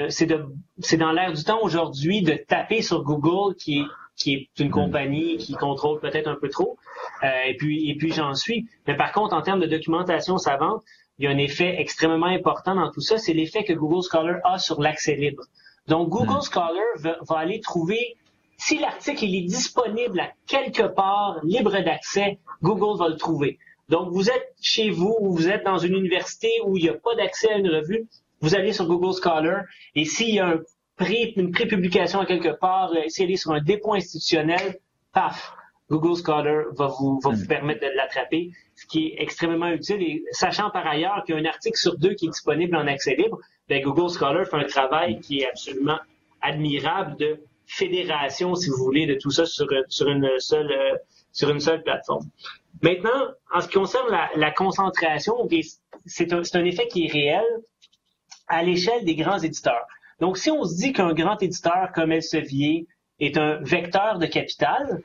dans l'air du temps aujourd'hui de taper sur Google, qui est une compagnie qui contrôle peut-être un peu trop. Et puis j'en suis. Mais par contre, en termes de documentation savante, il y a un effet extrêmement important dans tout ça, c'est l'effet que Google Scholar a sur l'accès libre. Donc, Google Scholar va aller trouver, si l'article il est disponible à quelque part, libre d'accès, Google va le trouver. Donc, vous êtes chez vous ou vous êtes dans une université où il n'y a pas d'accès à une revue, vous allez sur Google Scholar et s'il y a une prépublication à quelque part, si elle est sur un dépôt institutionnel, paf, Google Scholar va vous permettre de l'attraper, ce qui est extrêmement utile. Et sachant par ailleurs qu'il y a un article sur 2 qui est disponible en accès libre, ben Google Scholar fait un travail qui est absolument admirable de fédération, si vous voulez, de tout ça sur une seule plateforme. Maintenant, en ce qui concerne la concentration, c'est un effet qui est réel à l'échelle des grands éditeurs. Donc, si on se dit qu'un grand éditeur comme Elsevier est un vecteur de capital,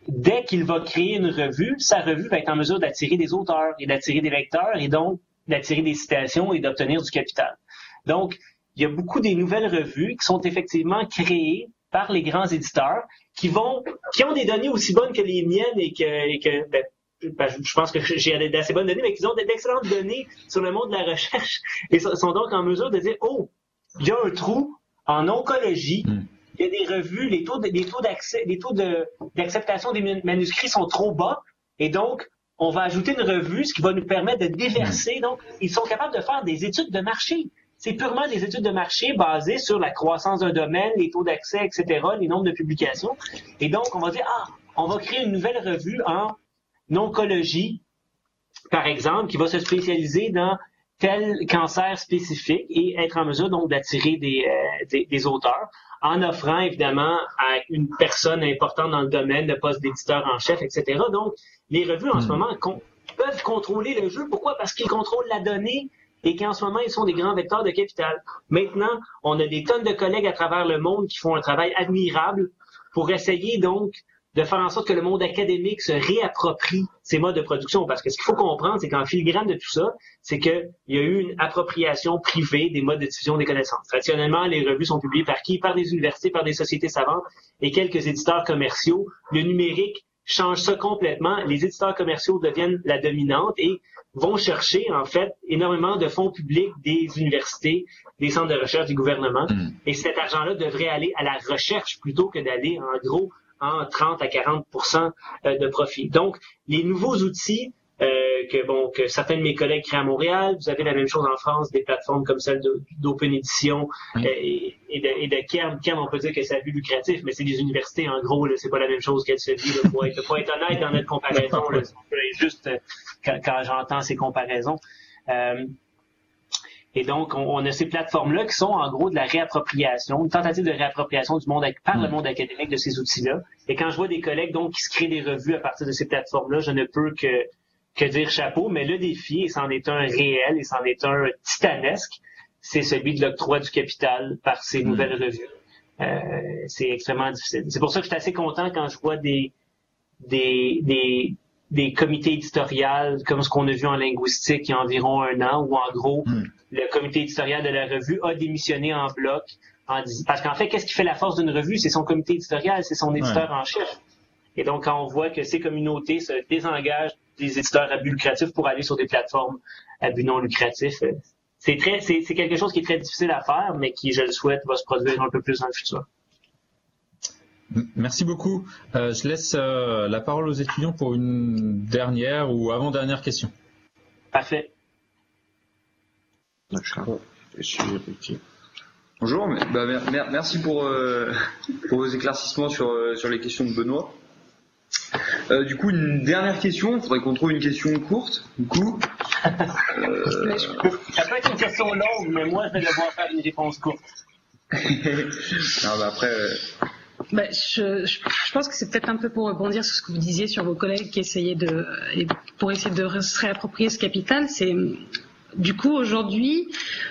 dès qu'il va créer une revue, sa revue va être en mesure d'attirer des auteurs et d'attirer des lecteurs et donc d'attirer des citations et d'obtenir du capital. Donc, il y a beaucoup des nouvelles revues qui sont effectivement créées par les grands éditeurs qui ont des données aussi bonnes que les miennes et que je pense que j'ai d'assez bonnes données, mais qui ont d'excellentes données sur le monde de la recherche et sont donc en mesure de dire, oh, il y a un trou en oncologie, il y a des revues, les taux d'acceptation des manuscrits sont trop bas et donc on va ajouter une revue, ce qui va nous permettre de déverser. Donc, ils sont capables de faire des études de marché. C'est purement des études de marché basées sur la croissance d'un domaine, les taux d'accès, etc., les nombres de publications. Et donc, on va dire, on va créer une nouvelle revue en oncologie, par exemple, qui va se spécialiser dans tel cancer spécifique et être en mesure donc d'attirer des auteurs en offrant évidemment à une personne importante dans le domaine le poste d'éditeur en chef, etc. Donc, les revues en ce moment peuvent contrôler le jeu. Pourquoi? Parce qu'ils contrôlent la donnée et qu'en ce moment, ils sont des grands vecteurs de capital. Maintenant, on a des tonnes de collègues à travers le monde qui font un travail admirable pour essayer donc de faire en sorte que le monde académique se réapproprie ces modes de production. Parce que ce qu'il faut comprendre, c'est qu'en filigrane de tout ça, c'est qu'il y a eu une appropriation privée des modes de diffusion des connaissances. Traditionnellement, les revues sont publiées par qui? Par des universités, par des sociétés savantes et quelques éditeurs commerciaux. Le numérique change ça complètement. Les éditeurs commerciaux deviennent la dominante et vont chercher, en fait, énormément de fonds publics des universités, des centres de recherche, des gouvernements. Et cet argent-là devrait aller à la recherche plutôt que d'aller, en gros, en 30 à 40% de profit. Donc, les nouveaux outils que certains de mes collègues créent à Montréal. Vous avez la même chose en France, des plateformes comme celle d'Open Edition et de Kern. Kern, on peut dire que c'est à but lucratif, mais c'est des universités, en gros, là, c'est pas la même chose qu'Elsevier. Pour être honnête dans notre comparaison, là, juste quand j'entends ces comparaisons. Et donc, on a ces plateformes-là qui sont en gros de la réappropriation, une tentative de réappropriation du monde par le monde académique de ces outils-là. Et quand je vois des collègues donc qui se créent des revues à partir de ces plateformes-là, je ne peux que dire chapeau, mais le défi, et c'en est un réel, et c'en est un titanesque, c'est celui de l'octroi du capital par ces nouvelles revues. C'est extrêmement difficile. C'est pour ça que je suis assez content quand je vois des comités éditoriaux comme ce qu'on a vu en linguistique il y a environ 1 an, où en gros, le comité éditorial de la revue a démissionné en bloc. Parce qu'en fait, qu'est-ce qui fait la force d'une revue? C'est son comité éditorial, c'est son éditeur en chef. Et donc, quand on voit que ces communautés se désengagent des éditeurs à but lucratif pour aller sur des plateformes à but non lucratif, c'est quelque chose qui est très difficile à faire, mais qui, je le souhaite, va se produire un peu plus dans le futur. Merci beaucoup. Je laisse la parole aux étudiants pour une dernière ou avant-dernière question. Parfait. Bonjour, merci pour vos éclaircissements sur les questions de Benoît. Du coup, une dernière question. Il faudrait qu'on trouve une question courte. Du coup, ça peut être une question longue, mais moi, je vais devoir faire une réponse courte. Non, après. Je pense que c'est peut-être un peu pour rebondir sur ce que vous disiez sur vos collègues qui essayaient pour essayer de se réapproprier ce capital. C'est du coup aujourd'hui,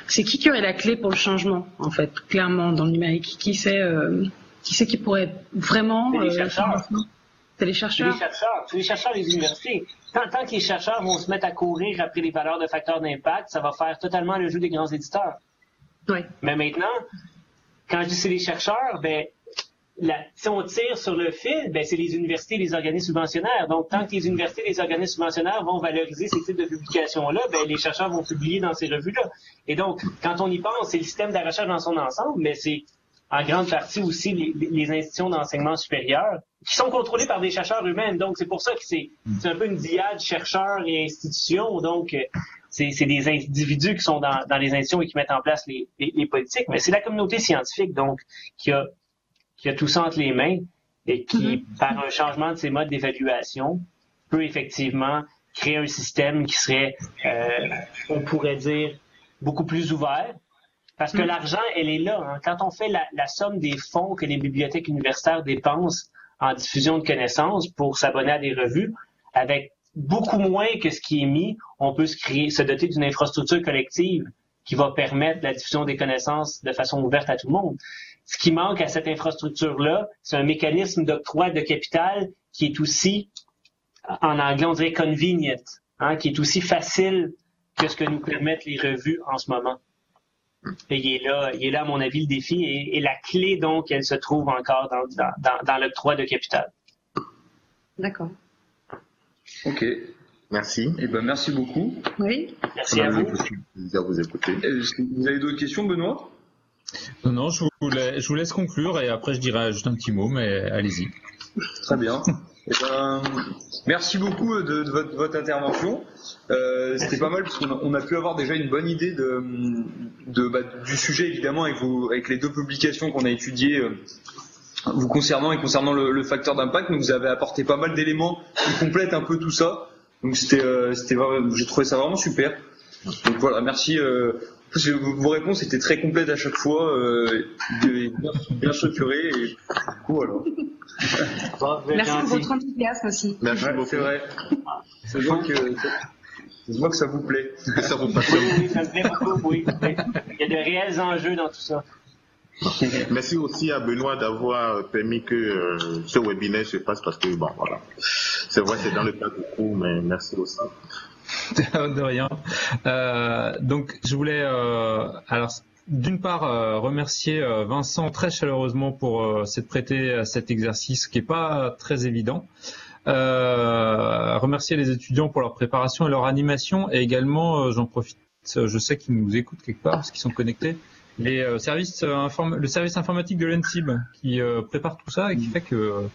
c'est qui aurait la clé pour le changement en fait, clairement dans le numérique. Qui sait qui pourrait vraiment. C'est les chercheurs. C'est les chercheurs. C'est les chercheurs des universités. Tant que les chercheurs vont se mettre à courir après les valeurs de facteurs d'impact, ça va faire totalement le jeu des grands éditeurs. Oui. Mais maintenant, quand je dis c'est les chercheurs, si on tire sur le fil, c'est les universités et les organismes subventionnaires. Donc, tant que les universités et les organismes subventionnaires vont valoriser ces types de publications-là, les chercheurs vont publier dans ces revues-là. Et donc, quand on y pense, c'est le système de la recherche dans son ensemble, mais c'est en grande partie aussi les institutions d'enseignement supérieur qui sont contrôlées par des chercheurs eux-mêmes. Donc, c'est pour ça que c'est un peu une diade chercheurs et institutions. Donc, c'est des individus qui sont dans les institutions et qui mettent en place les politiques. Mais c'est la communauté scientifique, donc, qui a tout ça entre les mains et qui, par un changement de ses modes d'évaluation, peut effectivement créer un système qui serait, on pourrait dire, beaucoup plus ouvert. Parce que l'argent, elle est là. Hein. Quand on fait la somme des fonds que les bibliothèques universitaires dépensent en diffusion de connaissances pour s'abonner à des revues, avec beaucoup moins que ce qui est mis, on peut se doter d'une infrastructure collective qui va permettre la diffusion des connaissances de façon ouverte à tout le monde. Ce qui manque à cette infrastructure-là, c'est un mécanisme d'octroi de capital qui est aussi, en anglais on dirait convenient, qui est aussi facile que ce que nous permettent les revues en ce moment. Et il est là à mon avis le défi et la clé donc elle se trouve encore dans l'octroi de capital. D'accord. Ok. Merci. Merci beaucoup. Oui. Merci à vous. À vous écouter. Vous avez d'autres questions, Benoît? Non, je vous laisse conclure et après je dirai juste un petit mot, mais allez-y. Très bien. Merci beaucoup de votre intervention. C'était pas mal parce qu'on a pu avoir déjà une bonne idée du sujet évidemment avec les 2 publications qu'on a étudiées vous concernant et concernant le facteur d'impact. Donc vous avez apporté pas mal d'éléments qui complètent un peu tout ça. Donc j'ai trouvé ça vraiment super. Donc voilà, merci. Vos réponses étaient très complètes à chaque fois, bien structurées et du coup voilà. Merci pour votre enthousiasme aussi. Merci beaucoup. C'est vrai. Je vois que ça vous plaît. Ça vous passe. Oui, ça me plaît beaucoup, oui. Il y a de réels enjeux dans tout ça. Merci aussi à Benoît d'avoir permis que ce webinaire se passe parce que, voilà. C'est vrai, c'est dans le cadre du cours, mais merci aussi. De rien. Donc, je voulais, d'une part, remercier Vincent très chaleureusement pour s'être prêté à cet exercice qui n'est pas très évident. Remercier les étudiants pour leur préparation et leur animation. Et également, j'en profite, je sais qu'ils nous écoutent quelque part parce qu'ils sont connectés. le service informatique de l'ENSIB qui prépare tout ça et qui fait que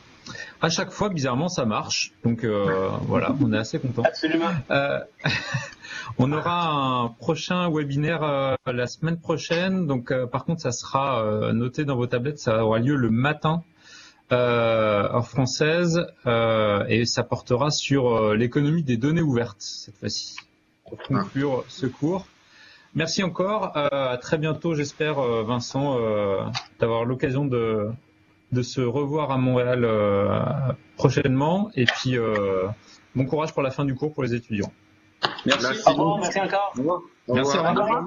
à chaque fois, bizarrement, ça marche. Donc voilà, on est assez content. Absolument. On aura un prochain webinaire la semaine prochaine. Donc par contre, ça sera noté dans vos tablettes. Ça aura lieu le matin, heure française, et ça portera sur l'économie des données ouvertes cette fois-ci. Pour conclure ce cours. Merci encore. À très bientôt, j'espère, Vincent, d'avoir l'occasion de se revoir à Montréal prochainement. Et puis, bon courage pour la fin du cours pour les étudiants. Merci. Au revoir, merci encore. Au revoir. Merci, au revoir.